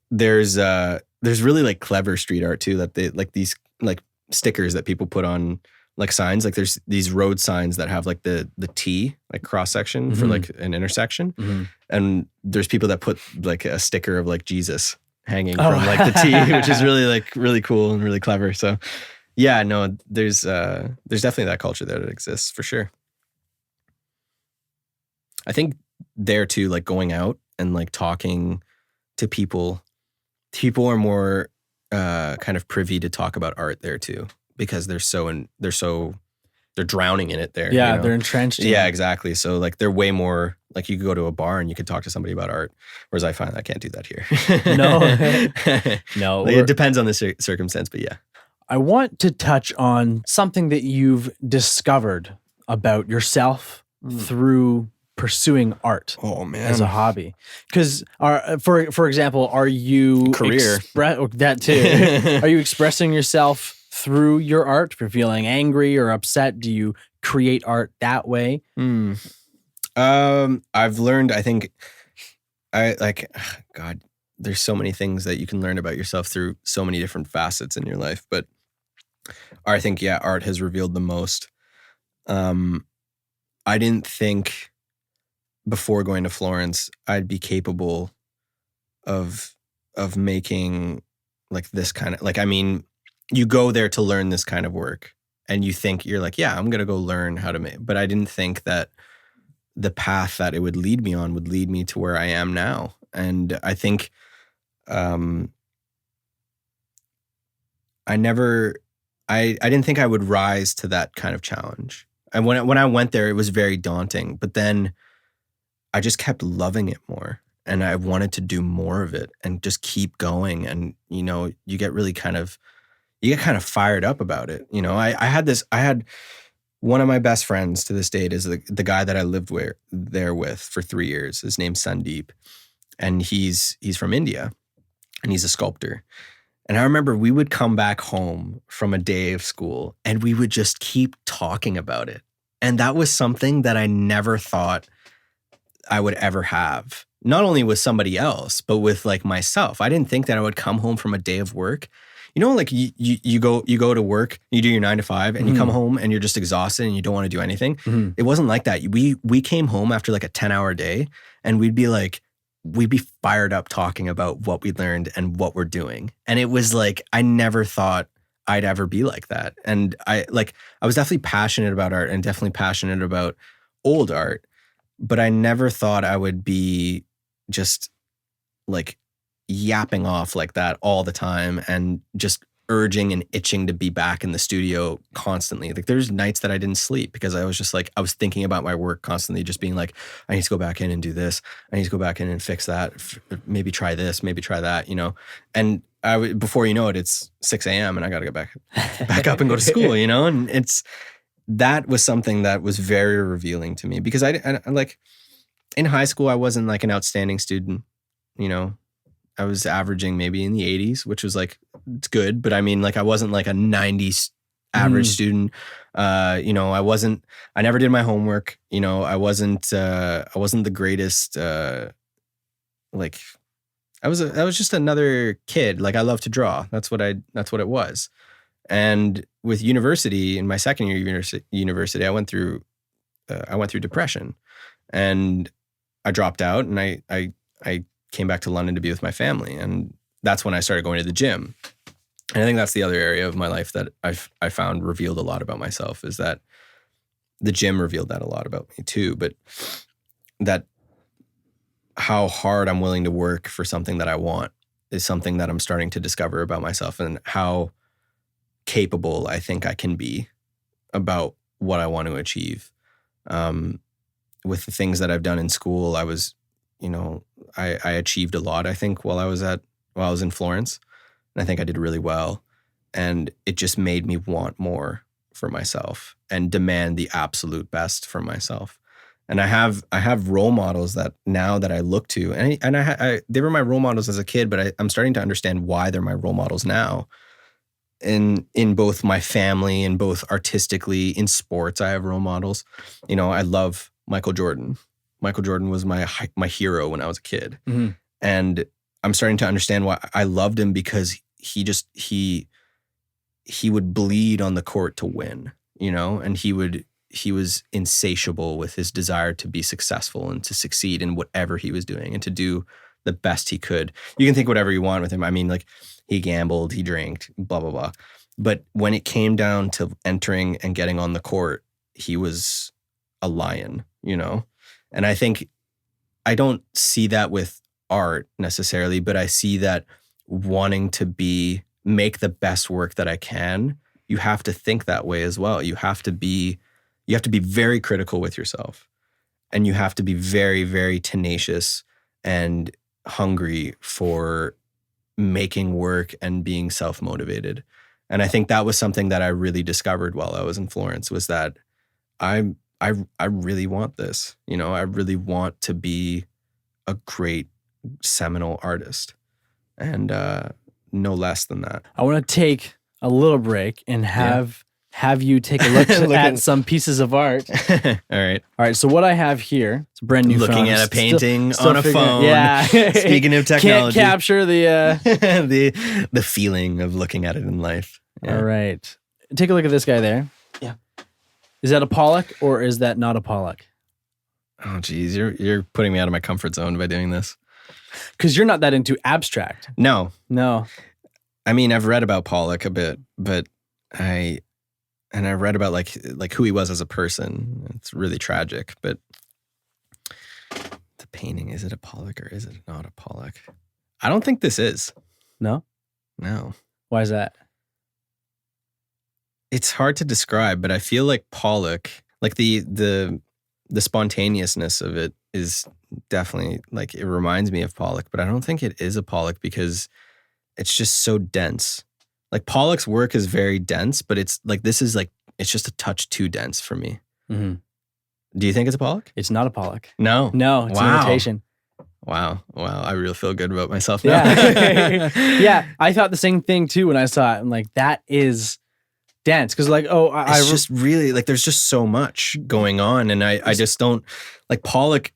There's really like clever street art too, that they like these like stickers that people put on like signs. Like there's these road signs that have like the T like cross section for like an intersection. And there's people that put like a sticker of like Jesus hanging from like the T, which is really cool and really clever. So yeah, no, there's definitely that culture that exists for sure. I think there too, like going out and like talking to people are more kind of privy to talk about art there too, because they're drowning in it there. Yeah, you know? they're entrenched. Yeah, exactly. So like they're way more like, you could go to a bar and you could talk to somebody about art, whereas I find I can't do that here. No. Like, it depends on the circumstance, but yeah. I want to touch on something that you've discovered about yourself through pursuing art. Oh man, as a hobby. Because for example, are you career that too? Are you expressing yourself through your art? If you're feeling angry or upset, do you create art that way? I've learned, I think, God, there's so many things that you can learn about yourself through so many different facets in your life. But I think, yeah, art has revealed the most. I didn't think before going to Florence I'd be capable of making like this kind of, like, I mean, you go there to learn this kind of work and you think you're like, yeah, I'm going to go learn how to make, but I didn't think that the path that it would lead me on would lead me to where I am now. And I think, I didn't think I would rise to that kind of challenge. And when I went there, it was very daunting, but then I just kept loving it more. And I wanted to do more of it and just keep going. And, you know, you get kind of fired up about it. You know, I had one of my best friends to this date is the guy that I lived there with for 3 years. His name's Sandeep, and he's from India, and he's a sculptor. And I remember we would come back home from a day of school and we would just keep talking about it. And that was something that I never thought I would ever have. Not only with somebody else, but with like myself. I didn't think that I would come home from a day of work. You know, like you go to work, you do your 9 to 5, and you come home and you're just exhausted and you don't want to do anything. It wasn't like that. We came home after like a 10-hour day, and we'd be fired up talking about what we learned and what we're doing. And it was like, I never thought I'd ever be like that. And I was definitely passionate about art and definitely passionate about old art, but I never thought I would be just like yapping off like that all the time and just urging and itching to be back in the studio constantly. Like there's nights that I didn't sleep because I was just like, I was thinking about my work constantly, just being like, I need to go back in and do this. I need to go back in and fix that. Maybe try this, maybe try that, you know? And before you know it, it's 6 a.m. and I got to get back up and go to school, and that was something that was very revealing to me because I like in high school, I wasn't like an outstanding student, I was averaging maybe in the 80s, which was like, it's good. But I mean, like I wasn't like a 90s average student. I never did my homework. I wasn't the greatest, like I was just another kid. Like I love to draw. That's what it was. And with university, in my second year of university, I went through depression, and I dropped out, and I came back to London to be with my family, and that's when I started going to the gym. And I think that's the other area of my life that I found revealed a lot about myself, is that the gym revealed that a lot about me too. But that how hard I'm willing to work for something that I want is something that I'm starting to discover about myself, and how capable I think I can be about what I want to achieve. With the things that I've done in school, I was, I achieved a lot, I think, while I was in Florence. And I think I did really well. And it just made me want more for myself and demand the absolute best from myself. And I have role models that now that I look to, and they were my role models as a kid, but I'm starting to understand why they're my role models now. In both my family and both artistically, in sports, I have role models. I love Michael Jordan. Michael Jordan was my hero when I was a kid. Mm-hmm. And I'm starting to understand why I loved him, because he would bleed on the court to win, and he was insatiable with his desire to be successful and to succeed in whatever he was doing and to do the best he could. You can think whatever you want with him. I mean, like, he gambled, he drank, blah, blah, blah. But when it came down to entering and getting on the court, he was a lion, And I think I don't see that with art necessarily, but I see that wanting to make the best work that I can, you have to think that way as well. You have to be very critical with yourself, and you have to be very, very tenacious and hungry for making work and being self-motivated. And I think that was something that I really discovered while I was in Florence, was that I really want this. I really want to be a great seminal artist, and no less than that. I want to take a little break and have you take a look at some pieces of art. All right. So what I have here, it's a brand new looking phone. at a painting still on a phone. Yeah. Speaking of technology, can't capture the the feeling of looking at it in life. Yeah. All right. Take a look at this guy there. Yeah. Is that a Pollock or is that not a Pollock? Oh, geez, you're putting me out of my comfort zone by doing this. Because you're not that into abstract. No. I mean, I've read about Pollock a bit, but I read about like who he was as a person. It's really tragic. But the painting, is it a Pollock or is it not a Pollock? I don't think this is. No. Why is that? It's hard to describe, but I feel like Pollock, like the spontaneousness of it is definitely, like, it reminds me of Pollock, but I don't think it is a Pollock because it's just so dense. Like, Pollock's work is very dense, but it's like, this is like, it's just a touch too dense for me. Mm-hmm. Do you think it's a Pollock? It's not a Pollock. No, it's an imitation. Wow. I really feel good about myself now. Yeah. Yeah, I thought the same thing too when I saw it. I'm like, that is dense. Because it's just really, like, there's just so much going on. And I just don't, like, Pollock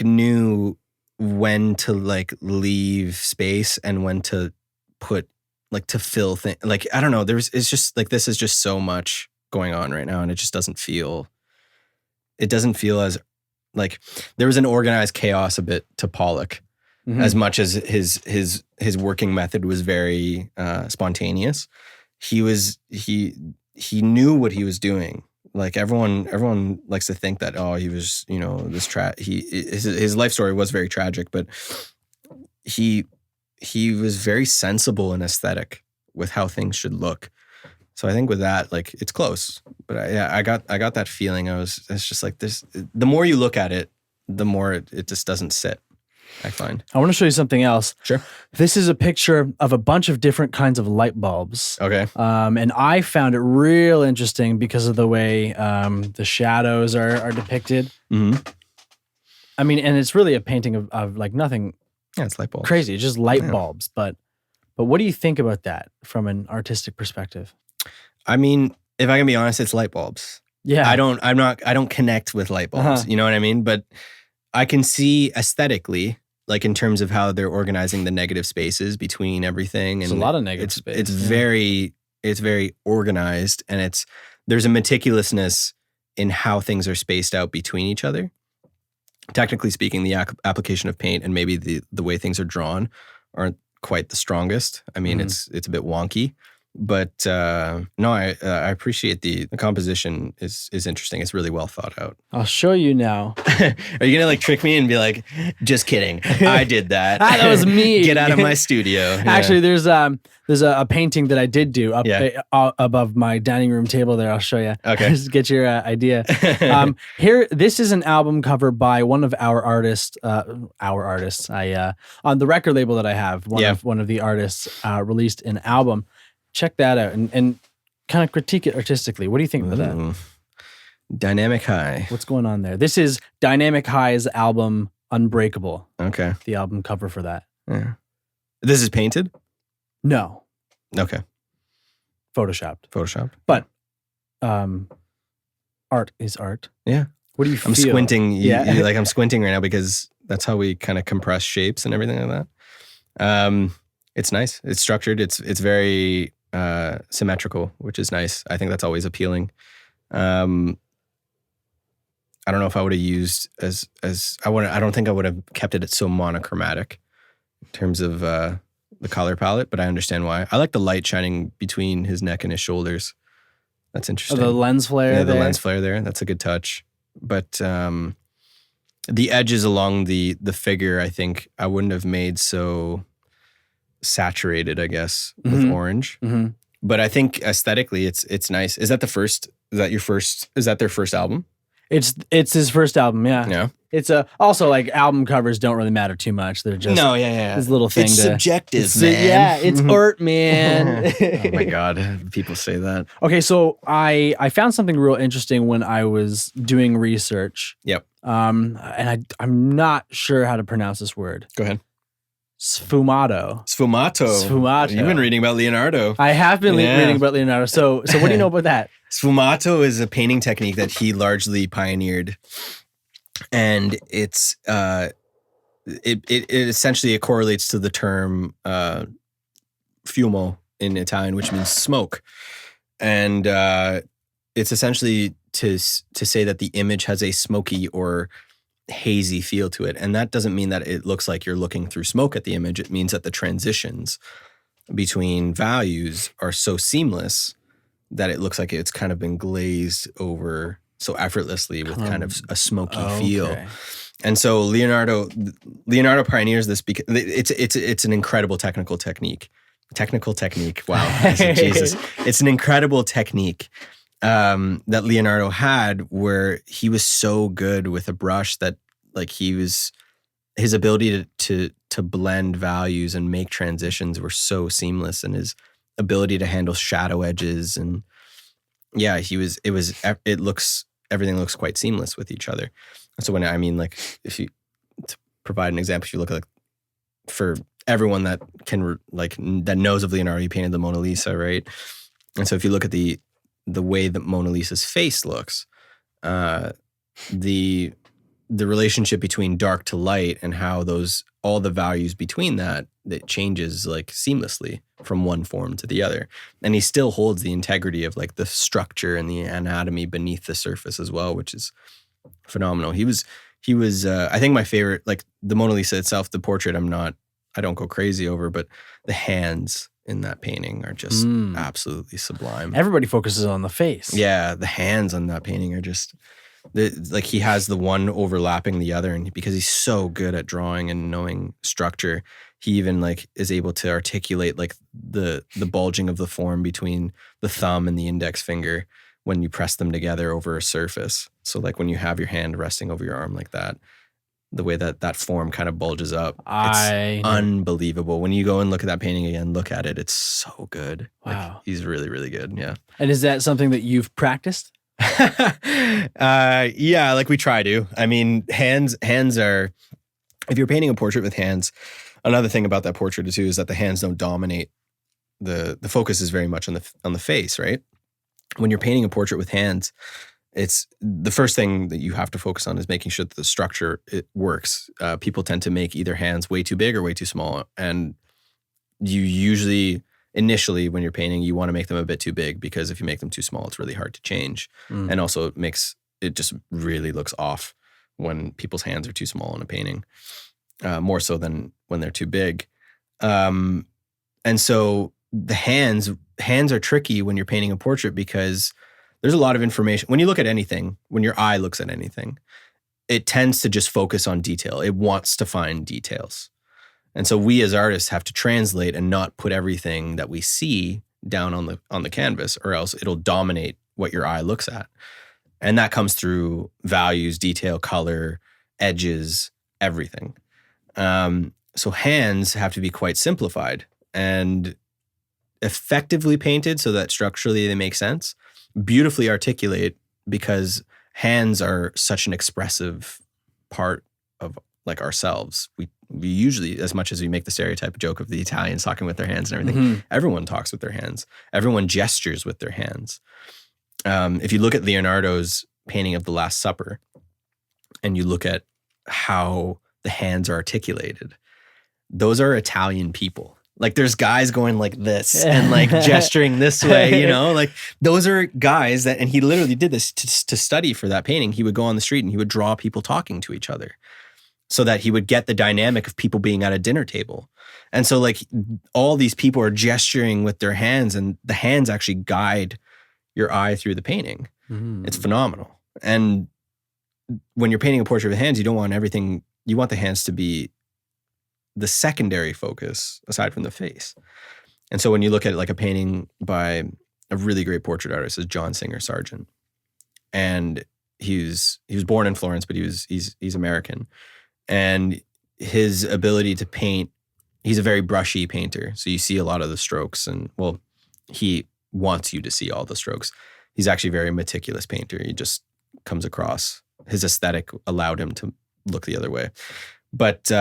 knew when to, like, leave space and when to put, like, to fill things. Like, I don't know. It's just like, this is just so much going on right now. And it just doesn't feel as, like, there was an organized chaos a bit to Pollock, mm-hmm. as much as his working method was very spontaneous. He knew what he was doing. Like, everyone likes to think that, oh, he was, his life story was very tragic, but he was very sensible and aesthetic with how things should look. So I think with that, like, it's close. But I got that feeling. It's just like this. The more you look at it, the more it just doesn't sit. I find. I want to show you something else. Sure. This is a picture of a bunch of different kinds of light bulbs. Okay. And I found it real interesting because of the way the shadows are depicted. Mm-hmm. I mean, and it's really a painting of like nothing Yeah, it's light bulbs. crazy. It's just light bulbs. But what do you think about that from an artistic perspective? I mean, if I can be honest, it's light bulbs. Yeah. I don't connect with light bulbs. You know what I mean? But I can see aesthetically, like in terms of how they're organizing the negative spaces between everything. And There's a lot of negative space. It's very organized, and there's a meticulousness in how things are spaced out between each other. Technically speaking, the application of paint and maybe the way things are drawn aren't quite the strongest. I mean, it's a bit wonky. But no, I appreciate the composition is interesting. It's really well thought out. I'll show you now. Are you gonna like trick me and be like, just kidding, I did that. That was me. Get out of my studio. Yeah. Actually, there's a painting that I did do up above my dining room table there. I'll show you. Okay. Just get your idea. Here, this is an album cover by one of our artists. I on the record label that I have, one of the artists released an album. Check that out and kind of critique it artistically. What do you think about that? Dynamic High. What's going on there? This is Dynamic High's album Unbreakable. Okay. The album cover for that. Yeah. This is painted? No. Okay. Photoshopped. But art is art. Yeah. What do you feel? I'm squinting. Yeah. I'm squinting right now because that's how we kind of compress shapes and everything like that. It's nice. It's structured. It's very symmetrical, which is nice. I think that's always appealing. I don't know if I would have used I don't think I would have kept it so monochromatic in terms of the color palette, but I understand why. I like the light shining between his neck and his shoulders. That's interesting. The lens flare. Yeah, the lens flare there. That's a good touch. But the edges along the figure, I think I wouldn't have made so saturated, I guess, with orange. Mm-hmm. But I think aesthetically it's nice. Is that their first album? It's his first album, yeah. Yeah. It's also like album covers don't really matter too much. They're just this little thing. It's subjective, man. Yeah, it's art, man. Oh my God, people say that. Okay, so I found something real interesting when I was doing research. Yep. And I'm not sure how to pronounce this word. Go ahead. Sfumato. You've been reading about Leonardo. I have been reading about Leonardo. So what do you know about that? Sfumato is a painting technique that he largely pioneered, and it essentially correlates to the term fumo in Italian, which means smoke, and it's essentially to say that the image has a smoky or hazy feel to it. And that doesn't mean that it looks like you're looking through smoke at the image. It means that the transitions between values are so seamless that it looks like it's kind of been glazed over so effortlessly with kind of a smoky feel. And so Leonardo pioneers this because it's an incredible technical technique. Wow. Jesus. It's an incredible technique that Leonardo had, where he was so good with a brush that like his ability to blend values and make transitions were so seamless, and his ability to handle shadow edges, and everything looks quite seamless with each other. And so to provide an example, if you look at for everyone that that knows of Leonardo, he painted the Mona Lisa, right? And so if you look at the way that Mona Lisa's face looks, the relationship between dark to light and how all the values between that changes like seamlessly from one form to the other. And he still holds the integrity of like the structure and the anatomy beneath the surface as well, which is phenomenal. He was I think my favorite, like the Mona Lisa itself, the portrait I don't go crazy over, but the hands in that painting are just absolutely sublime. Everybody focuses on the face. Yeah, the hands on that painting are just like he has the one overlapping the other, and because he's so good at drawing and knowing structure, he even like is able to articulate like the bulging of the form between the thumb and the index finger when you press them together over a surface. So like when you have your hand resting over your arm like that, The way that form kind of bulges up. I It's unbelievable. When you go and look at that painting again, look at it. It's so good. Wow. Like, he's really, really good. Yeah. And is that something that you've practiced? Yeah, like we try to. I mean, hands are, if you're painting a portrait with hands, another thing about that portrait too is that the hands don't dominate. The focus is very much on the face, right? When you're painting a portrait with hands, it's the first thing that you have to focus on is making sure that the structure, it works. People tend to make either hands way too big or way too small. And you usually, initially when you're painting, you want to make them a bit too big, because if you make them too small, it's really hard to change. And also it just really looks off when people's hands are too small in a painting, more so than when they're too big. And so the hands are tricky when you're painting a portrait, because there's a lot of information. When you look at anything, when your eye looks at anything, it tends to just focus on detail. It wants to find details. And so we as artists have to translate and not put everything that we see down on the canvas, or else it'll dominate what your eye looks at. And that comes through values, detail, color, edges, everything. So hands have to be quite simplified and effectively painted so that structurally they make sense. Beautifully articulate, because hands are such an expressive part of like ourselves. We usually, as much as we make the stereotype joke of the Italians talking with their hands and everything, everyone talks with their hands. Everyone gestures with their hands. If you look at Leonardo's painting of the Last Supper and you look at how the hands are articulated, those are Italian people. Like there's guys going like this and like gesturing this way, like those are guys that, and he literally did this to study for that painting. He would go on the street and he would draw people talking to each other so that he would get the dynamic of people being at a dinner table. And so like all these people are gesturing with their hands, and the hands actually guide your eye through the painting. It's phenomenal. And when you're painting a portrait with hands, you don't want everything, you want the hands to be the secondary focus aside from the face. And so when you look at like a painting by a really great portrait artist is John Singer Sargent. And he was born in Florence, but he's American. And his ability to paint, he's a very brushy painter. So you see a lot of the strokes, and well, he wants you to see all the strokes. He's actually a very meticulous painter. He just comes across, his aesthetic allowed him to look the other way. But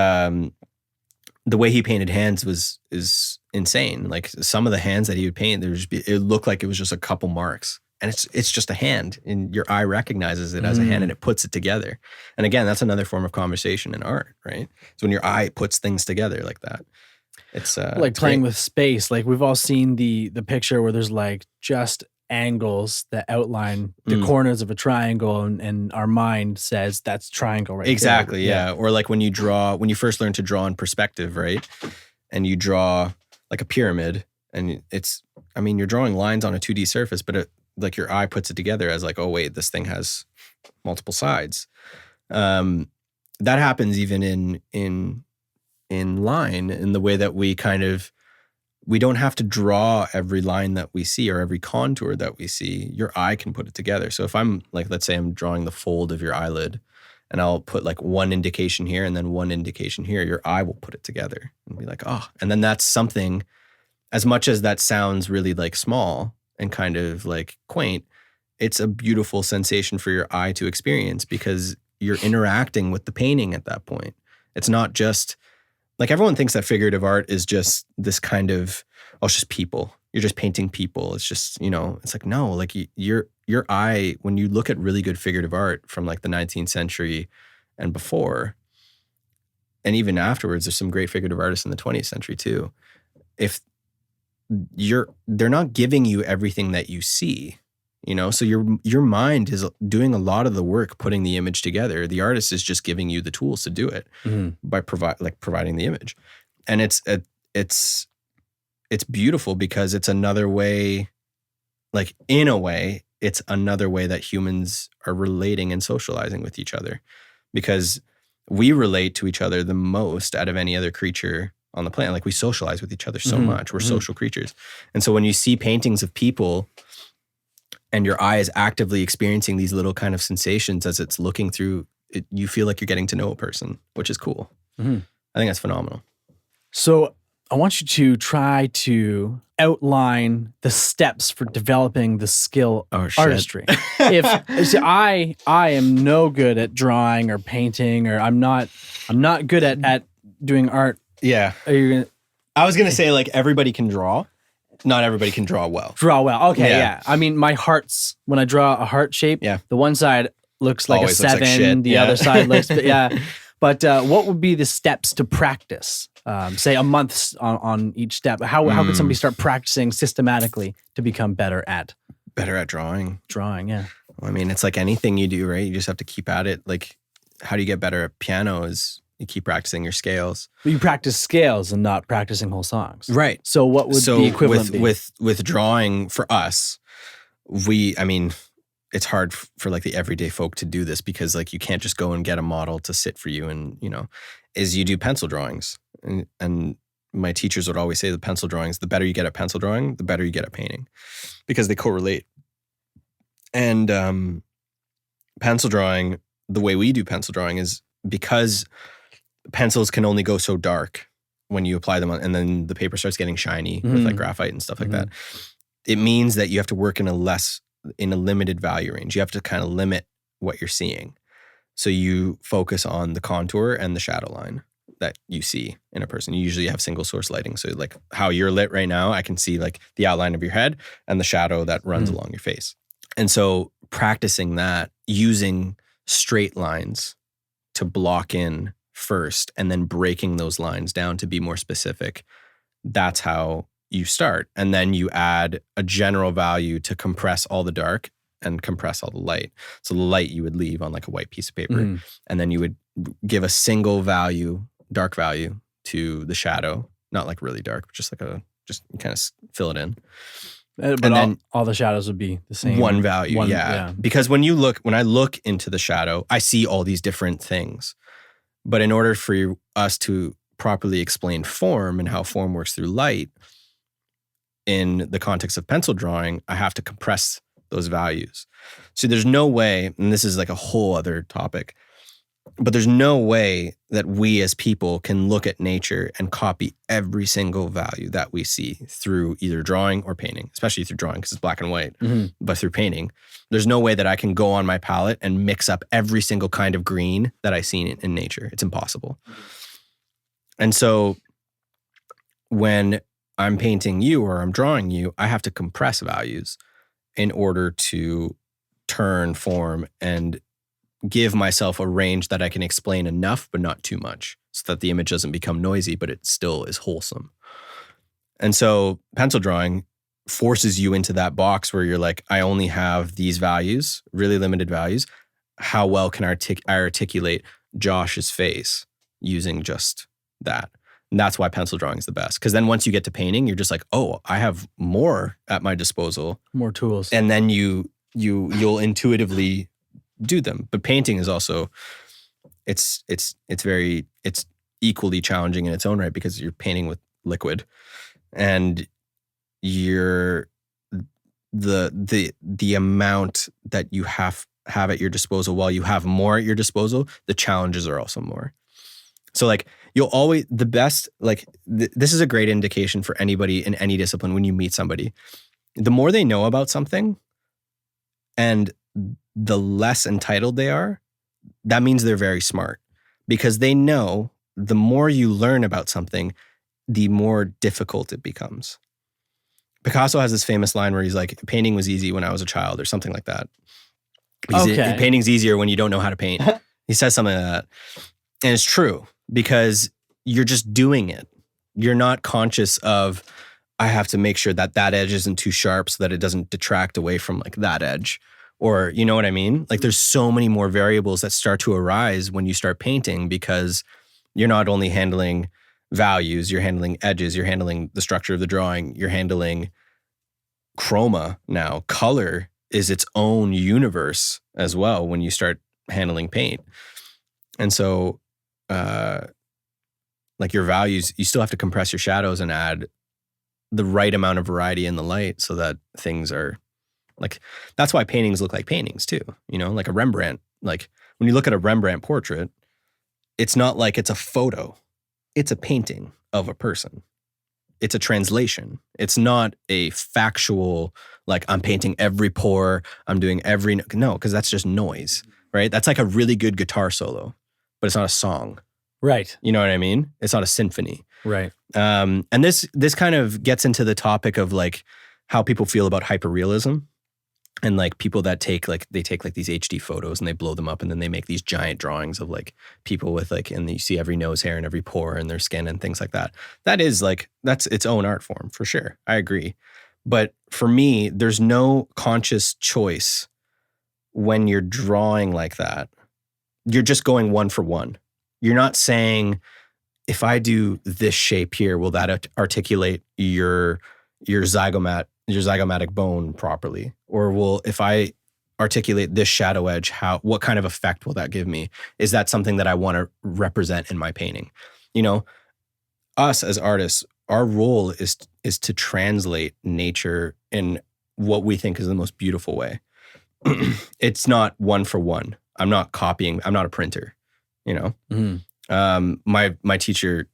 the way he painted hands is insane. Like some of the hands that he would paint, it looked like it was just a couple marks. And it's just a hand, and your eye recognizes it as a hand and it puts it together. And again, that's another form of conversation in art, right? So when your eye puts things together like that, it's like it's playing great. with space. Like we've all seen the picture where there's like just angles that outline the corners of a triangle, and our mind says that's triangle right Exactly, there. yeah. Or like when you first learn to draw in perspective, right? And you draw like a pyramid, and you're drawing lines on a 2D surface, but like your eye puts it together as like, oh wait, this thing has multiple sides. That happens even in line, in the way that we don't have to draw every line that we see or every contour that we see. Your eye can put it together. So if I'm like, let's say I'm drawing the fold of your eyelid, and I'll put like one indication here and then one indication here, your eye will put it together and be like, oh, and then that's something, as much as that sounds really like small and kind of like quaint, it's a beautiful sensation for your eye to experience, because you're interacting with the painting at that point. It's not just, like everyone thinks that figurative art is just this kind of, oh, it's just people. You're just painting people. It's just, it's like, no, like your eye, when you look at really good figurative art from like the 19th century and before, and even afterwards, there's some great figurative artists in the 20th century too. If they're not giving you everything that you see, so your mind is doing a lot of the work putting the image together. The artist is just giving you the tools to do it by providing the image. And it's beautiful, because it's another way, like in a way, it's another way that humans are relating and socializing with each other, because we relate to each other the most out of any other creature on the planet. Like we socialize with each other so much. We're social creatures. And so when you see paintings of people and your eye is actively experiencing these little kind of sensations as it's looking through you feel like you're getting to know a person, which is cool. Mhm. I think that's phenomenal. So I want you to try to outline the steps for developing the skill Oh, shit. artistry. I am no good at drawing or painting, or I'm not good at doing art. Yeah. Are you gonna I was going to say, like, everybody can draw. Not everybody can draw well. draw well? Okay, Yeah. yeah. I mean, my hearts, when I draw a heart shape, Yeah. the one side looks like Always a looks like 7, shit, the yeah. other side looks, yeah. But what would be the steps to practice? Say a month on each step. How could somebody start practicing systematically to become better at drawing? drawing? Yeah. I mean, it's like anything you do, right? You just have to keep at it. Like, how do you get better at piano is you keep practicing your scales. But you practice scales and not practicing whole songs. Right. So what would the equivalent be? With drawing for us, I mean, it's hard for like the everyday folk to do this because like you can't just go and get a model to sit for you and, is you do pencil drawings. And my teachers would always say the pencil drawings, the better you get at pencil drawing, the better you get at painting because they correlate. And pencil drawing, the way we do pencil drawing is because pencils can only go so dark when you apply them on, and then the paper starts getting shiny with like graphite and stuff like that. It means that you have to work in a limited value range. You have to kind of limit what you're seeing. So you focus on the contour and the shadow line that you see in a person. You usually have single source lighting. So like how you're lit right now, I can see like the outline of your head and the shadow that runs along your face. And so practicing that using straight lines to block in first and then breaking those lines down to be more specific, that's how you start. And then you add a general value to compress all the dark and compress all the light. So the light you would leave on like a white piece of paper, and then you would give a single value, dark value to the shadow, not like really dark, but just kind of fill it in. But then all the shadows would be the same. One value, yeah. Because when I look into the shadow, I see all these different things. But in order for us to properly explain form and how form works through light, in the context of pencil drawing, I have to compress those values. So there's no way, and this is like a whole other topic, but there's no way that we as people can look at nature and copy every single value that we see through either drawing or painting, especially through drawing because it's black and white, but through painting, there's no way that I can go on my palette and mix up every single kind of green that I see in nature. It's impossible. And so when I'm painting you or I'm drawing you, I have to compress values in order to turn form and give myself a range that I can explain enough, but not too much, so that the image doesn't become noisy, but it still is wholesome. And so pencil drawing forces you into that box where you're like, I only have these values, really limited values. How well can I articulate Josh's face using just that? And that's why pencil drawing is the best. Because then once you get to painting, you're just like, oh, I have more at my disposal. More tools. And then you'll intuitively do them. But painting is also, it's equally challenging in its own right because you're painting with liquid and the amount that you have at your disposal, while you have more at your disposal, the challenges are also more. So like you'll always, the best, like this is a great indication for anybody in any discipline when you meet somebody. The more they know about something and the less entitled they are, that means they're very smart because they know the more you learn about something, the more difficult it becomes. Picasso has this famous line where he's like, painting was easy when I was a child or something like that. Painting's easier when you don't know how to paint. He says something like that. And it's true because you're just doing it. You're not conscious of, I have to make sure that edge isn't too sharp so that it doesn't detract away from like that edge. Or, you know what I mean? Like there's so many more variables that start to arise when you start painting because you're not only handling values, you're handling edges, you're handling the structure of the drawing, you're handling chroma now. Color is its own universe as well when you start handling paint. And so, like your values, you still have to compress your shadows and add the right amount of variety in the light so that things are like, that's why paintings look like paintings too. You know, like a Rembrandt, like when you look at a Rembrandt portrait, it's not like it's a photo. It's a painting of a person. It's a translation. It's not a factual, like I'm painting every pore, I'm doing no, because that's just noise, right? That's like a really good guitar solo, but it's not a song. Right. You know what I mean? It's not a symphony. Right. And this kind of gets into the topic of like how people feel about hyperrealism. And like people that take these HD photos and they blow them up and then they make these giant drawings of like people with like, and you see every nose hair and every pore and their skin and things like that. That is like, that's its own art form for sure. I agree. But for me, there's no conscious choice when you're drawing like that. You're just going one for one. You're not saying, if I do this shape here, will that articulate your zygomatic bone properly? Or if I articulate this shadow edge, what kind of effect will that give me? Is that something that I want to represent in my painting? You know, us as artists, our role is to translate nature in what we think is the most beautiful way. It's not one for one. I'm not copying. I'm not a printer, you know? Mm-hmm. My teacher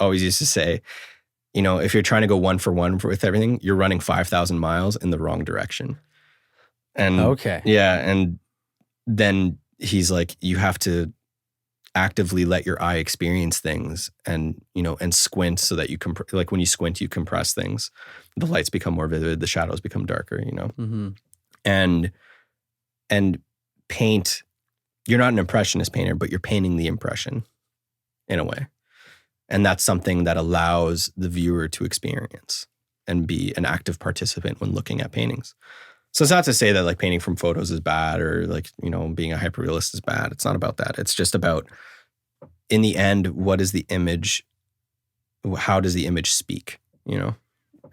always used to say, you know, if you're trying to go one for one with everything, you're running 5,000 miles in the wrong direction. And yeah. And then he's like, you have to actively let your eye experience things and, you know, and squint so that you can, like when you squint, you compress things. The lights become more vivid, the shadows become darker, you know? Mm-hmm. And paint, you're not an impressionist painter, but you're painting the impression in a way. And that's something that allows the viewer to experience and be an active participant when looking at paintings. So it's not to say that like painting from photos is bad or like, you know, being a hyperrealist is bad. It's not about that. It's just about, in the end, what is the image? How does the image speak, you know?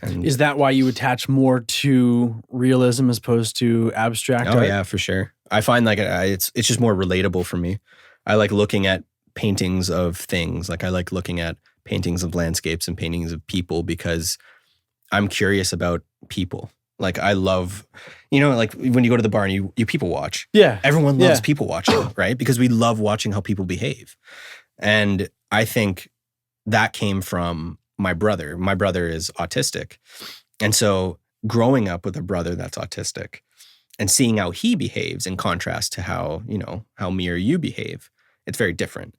And is that why you attach more to realism as opposed to abstract art? Oh yeah, for sure. I find like it's just more relatable for me. I like looking at paintings of things. Like I like looking at paintings of landscapes and paintings of people because I'm curious about people. Like I love, you know, like when you go to the bar and you people watch. Yeah. Everyone loves people watching, right? Because we love watching how people behave. And I think that came from my brother. My brother is autistic. And so growing up with a brother that's autistic and seeing how he behaves in contrast to how, you know, how me or you behave, it's very different.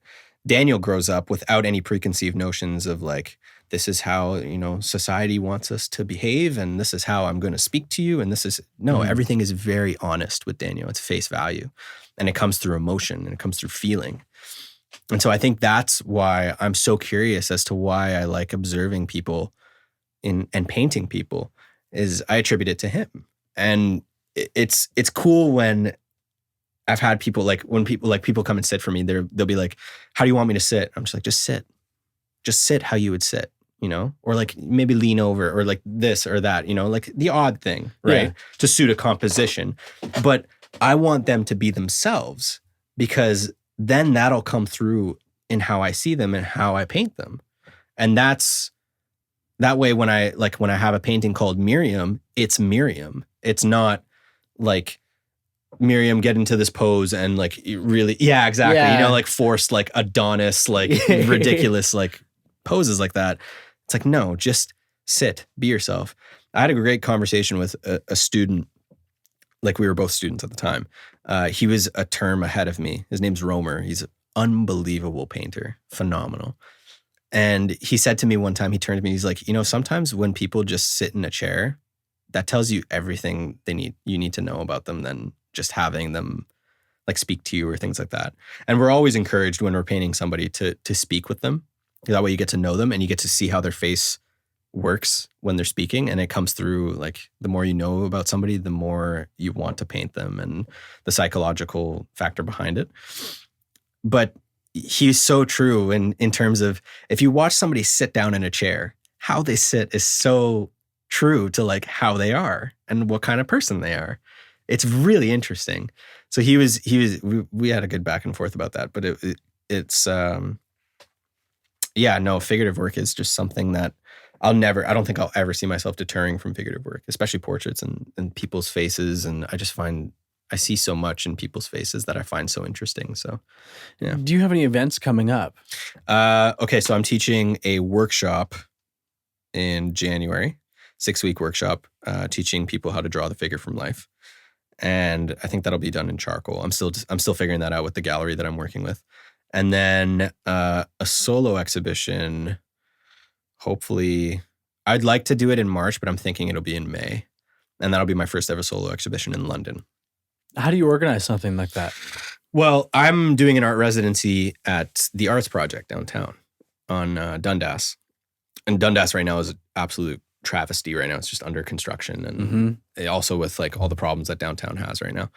Daniel grows up without any preconceived notions of like, this is how, you know, society wants us to behave and this is how I'm going to speak to you. And this is, everything is very honest with Daniel. It's face value. And it comes through emotion and it comes through feeling. And so I think that's why I'm so curious as to why I like observing people and painting people is I attribute it to him. And it's cool when I've had people when people come and sit for me, they'll be like, how do you want me to sit? I'm just like, just sit how you would sit, you know, or like maybe lean over or like this or that, you know, like the odd thing, right? To suit a composition. But I want them to be themselves because then that'll come through in how I see them and how I paint them. And that way when I have a painting called Miriam, it's Miriam. It's not like Miriam get into this pose and like really, yeah, exactly. Yeah. You know, like forced like Adonis, like ridiculous, like poses like that. It's like, no, just sit, be yourself. I had a great conversation with a student, like we were both students at the time. He was a term ahead of me. His name's Romer. He's an unbelievable painter, phenomenal. And he said to me one time, he turned to me, he's like, you know, sometimes when people just sit in a chair, that tells you everything you need to know about them than just having them like speak to you or things like that. And we're always encouraged when we're painting somebody to speak with them. That way you get to know them and you get to see how their face works when they're speaking. And it comes through like the more you know about somebody, the more you want to paint them and the psychological factor behind it. But he's so true in terms of if you watch somebody sit down in a chair, how they sit is so true to like how they are and what kind of person they are. It's really interesting. So we had a good back and forth about that, but it's figurative work is just something that I don't think I'll ever see myself deterring from figurative work, especially portraits and people's faces. And I I see so much in people's faces that I find so interesting. So, yeah. Do you have any events coming up? Okay, so I'm teaching a workshop in January, 6-week workshop, teaching people how to draw the figure from life. And I think that'll be done in charcoal. I'm still figuring that out with the gallery that I'm working with. And then a solo exhibition, hopefully, I'd like to do it in March, but I'm thinking it'll be in May. And that'll be my first ever solo exhibition in London. How do you organize something like that? Well, I'm doing an art residency at the Arts Project downtown on Dundas. And Dundas right now is an absolute travesty right now. It's just under construction. And also with like all the problems that downtown has right now.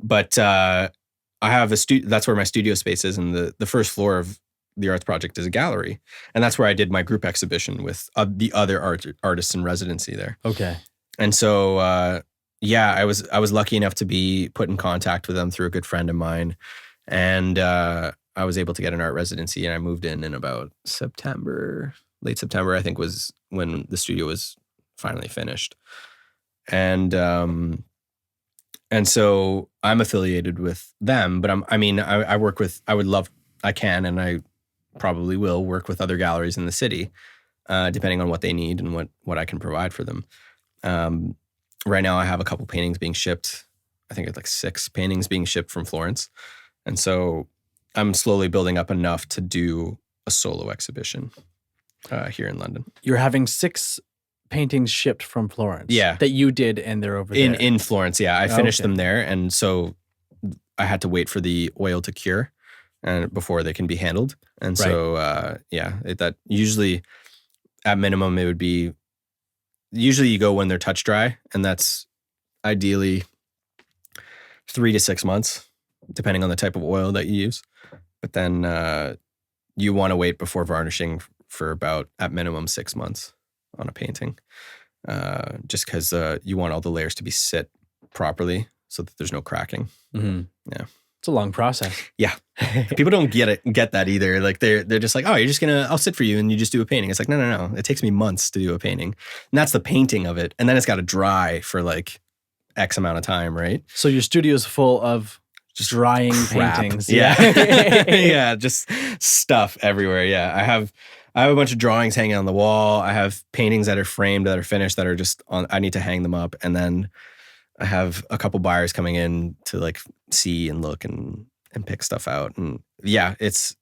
But I have that's where my studio space is. And the first floor of the Arts Project is a gallery. And that's where I did my group exhibition with the other artists in residency there. Okay. And so, I was lucky enough to be put in contact with them through a good friend of mine. And I was able to get an art residency, and I moved in about late September, I think, was when the studio was finally finished. And so I'm affiliated with them, but I work with, I can, and I probably will work with other galleries in the city, depending on what they need and what I can provide for them. Right now I have a couple paintings being shipped. I think it's like 6 paintings being shipped from Florence. And so I'm slowly building up enough to do a solo exhibition here in London. You're having 6 paintings shipped from Florence. Yeah. That you did, and they're over there. In Florence, yeah. I finished them there. And so I had to wait for the oil to cure and before they can be handled. And so, that usually at minimum, it would be, usually you go when they're touch dry, and that's ideally 3 to 6 months, depending on the type of oil that you use. But then you want to wait before varnishing for about, at minimum, 6 months on a painting, just because you want all the layers to be sit properly so that there's no cracking. Mm-hmm. Yeah. It's a long process. Yeah. People don't get that either. Like they're just like, oh, I'll sit for you and you just do a painting. It's like, no. It takes me months to do a painting. And that's the painting of it. And then it's got to dry for like X amount of time, right? So your studio's full of just drying crap. paintings. Yeah. Yeah. Just stuff everywhere. Yeah. I have a bunch of drawings hanging on the wall. I have paintings that are framed, that are finished, that are just on, I need to hang them up. And then I have a couple buyers coming in to like see and look and pick stuff out. And yeah, it's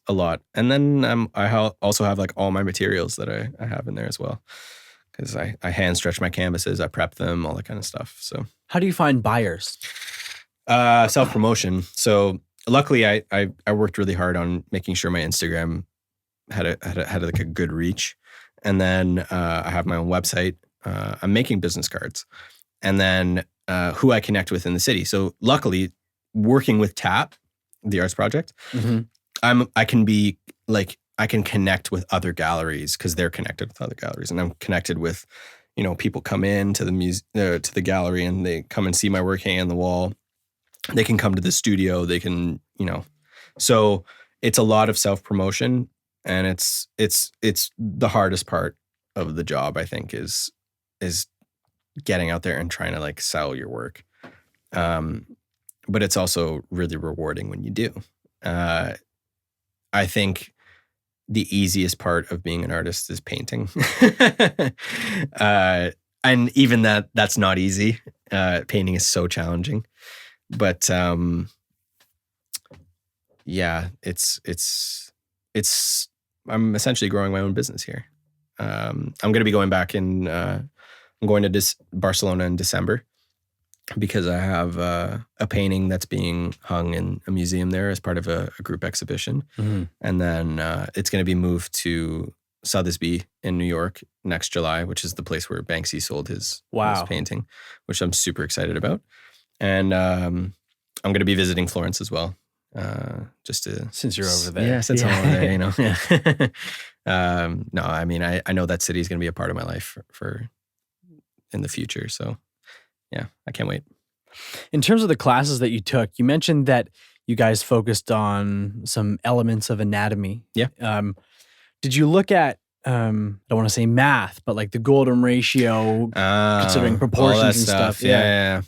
a lot. And then I also have like all my materials that I have in there as well. Because I hand stretch my canvases, I prep them, all that kind of stuff. So how do you find buyers? Self-promotion. So luckily I worked really hard on making sure my Instagram had like a good reach. And then I have my own website. I'm making business cards. And then who I connect with in the city. So luckily, working with TAP, the Arts Project, I can connect with other galleries because they're connected with other galleries, and I'm connected with, people come in to the gallery and they come and see my work hanging on the wall. They can come to the studio. They can, so it's a lot of self-promotion, and it's the hardest part of the job, I think, is getting out there and trying to like sell your work. But it's also really rewarding when you do. I think the easiest part of being an artist is painting. And even that's not easy. Painting is so challenging. But I'm essentially growing my own business here. I'm going to be going back I'm going to Barcelona in December because I have a painting that's being hung in a museum there as part of a group exhibition. Mm-hmm. And then it's going to be moved to Sotheby's in New York next July, which is the place where Banksy sold his painting, which I'm super excited about. And I'm going to be visiting Florence as well. Since you're over there. Yeah, since I'm over there, Yeah. No, I mean, I know that city is going to be a part of my life for in the future. So yeah, I can't wait. In terms of the classes that you took, you mentioned that you guys focused on some elements of anatomy. Yeah. Did you look at, I don't want to say math, but like the golden ratio, considering proportions and stuff? Yeah.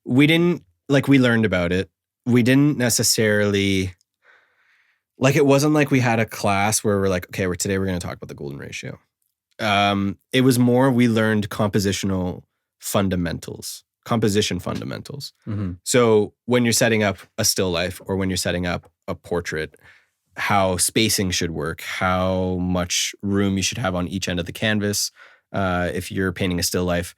we learned about it. We didn't necessarily, like, it wasn't like we had a class where we're like, okay, today we're going to talk about the golden ratio. It was more, we learned composition fundamentals. Mm-hmm. So when you're setting up a still life or when you're setting up a portrait, how spacing should work, how much room you should have on each end of the canvas. If you're painting a still life,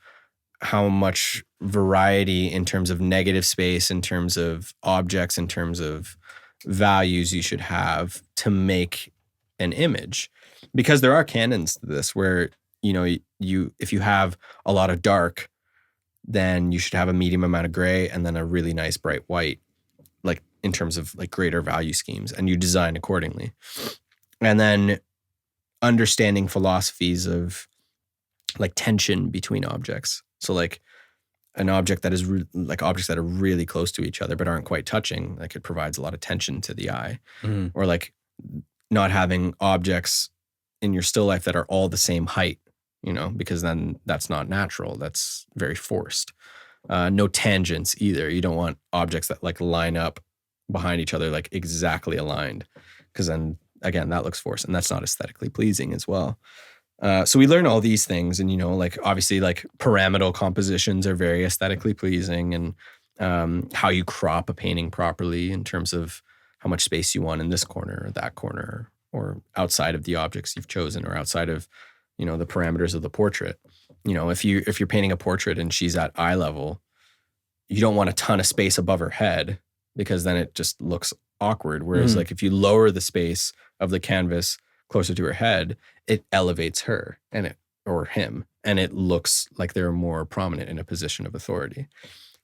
how much variety in terms of negative space, in terms of objects, in terms of values you should have to make an image. Because there are canons to this where, if you have a lot of dark, then you should have a medium amount of gray and then a really nice bright white, like in terms of like greater value schemes, and you design accordingly. And then understanding philosophies of like tension between objects. So like an object that is objects that are really close to each other but aren't quite touching, like it provides a lot of tension to the eye. Mm-hmm. Or like not having objects in your still life that are all the same height, because then that's not natural. That's very forced. No tangents either. You don't want objects that like line up behind each other, like exactly aligned, because then again, that looks forced and that's not aesthetically pleasing as well. So we learn all these things, and like obviously like pyramidal compositions are very aesthetically pleasing, and how you crop a painting properly in terms of how much space you want in this corner or that corner, or outside of the objects you've chosen, or outside of the parameters of the portrait. If you're painting a portrait and she's at eye level, you don't want a ton of space above her head, because then it just looks awkward. Whereas like if you lower the space of the canvas closer to her head, it elevates her or him, and it looks like they're more prominent in a position of authority.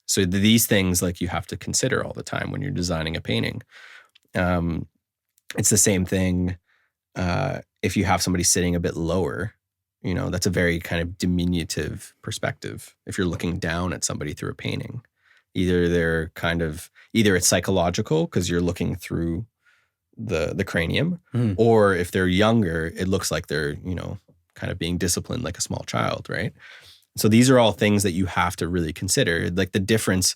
So these things like you have to consider all the time when you're designing a painting. It's the same thing if you have somebody sitting a bit lower, that's a very kind of diminutive perspective. If you're looking down at somebody through a painting, either it's psychological because you're looking through the cranium, or if they're younger, it looks like they're, kind of being disciplined like a small child, right? So these are all things that you have to really consider, like the difference,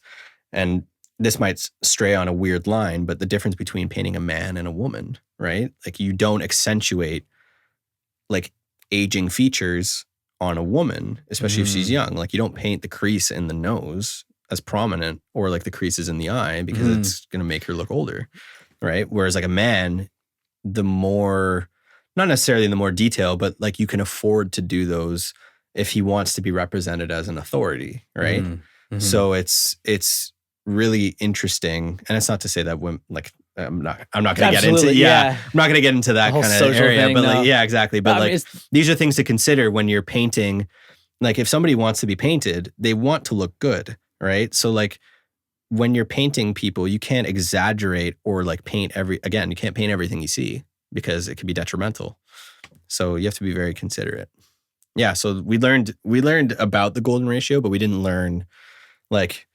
and this might stray on a weird line, but the difference between painting a man and a woman, right? Like you don't accentuate like aging features on a woman, especially if she's young. Like you don't paint the crease in the nose as prominent, or like the creases in the eye, because it's going to make her look older. Right. Whereas like a man, the more, not necessarily the more detail, but like you can afford to do those if he wants to be represented as an authority. Right. Mm-hmm. So it's really interesting. And it's not to say that women, like, I'm not going to get into, I'm not going to get into that kind of area, but like, yeah, exactly. But like, these are things to consider when you're painting. Like if somebody wants to be painted, they want to look good. Right. So like, when you're painting people, you can't exaggerate or like you can't paint everything you see, because it can be detrimental. So you have to be very considerate. Yeah. So we learned about the golden ratio, but we didn't learn like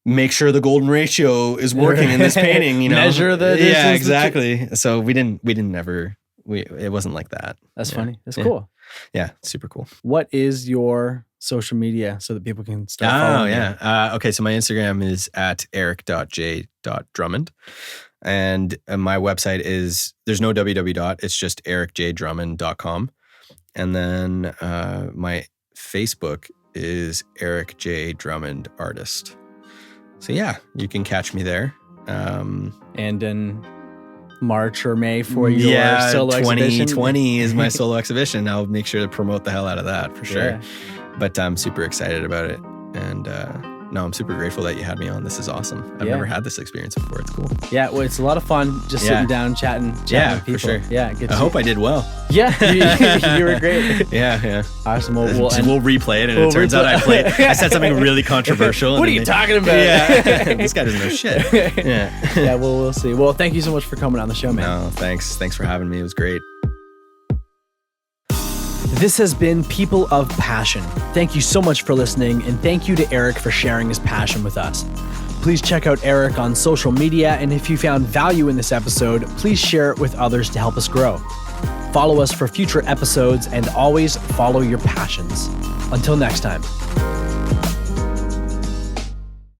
make sure the golden ratio is working in this painting, Measure the distance. Yeah, exactly. So it wasn't like that. That's funny. That's cool. Yeah. Super cool. What is your social media so that people can start following you? Okay, so my Instagram is at eric.j.drummond. And my website is, there's no www. It's just ericjdrummond.com. And then my Facebook is Eric J. Drummond Artist. So yeah, you can catch me there. And in March or May for your solo exhibition? 2020 is my solo exhibition. I'll make sure to promote the hell out of that for sure. Yeah. But I'm super excited about it. And I'm super grateful that you had me on. This is awesome. I've never had this experience before. It's cool. Yeah, well, it's a lot of fun just sitting down, chatting with people. For sure. Yeah, good. I hope I did well. Yeah, you were great. Yeah. Awesome. We'll replay it, and it turns out I said something really controversial. What are you talking about? Yeah, this guy doesn't know shit. Yeah. Yeah, well, we'll see. Well, thank you so much for coming on the show, man. No, thanks. Thanks for having me. It was great. This has been People of Passion. Thank you so much for listening, and thank you to Eric for sharing his passion with us. Please check out Eric on social media, and if you found value in this episode, please share it with others to help us grow. Follow us for future episodes, and always follow your passions. Until next time.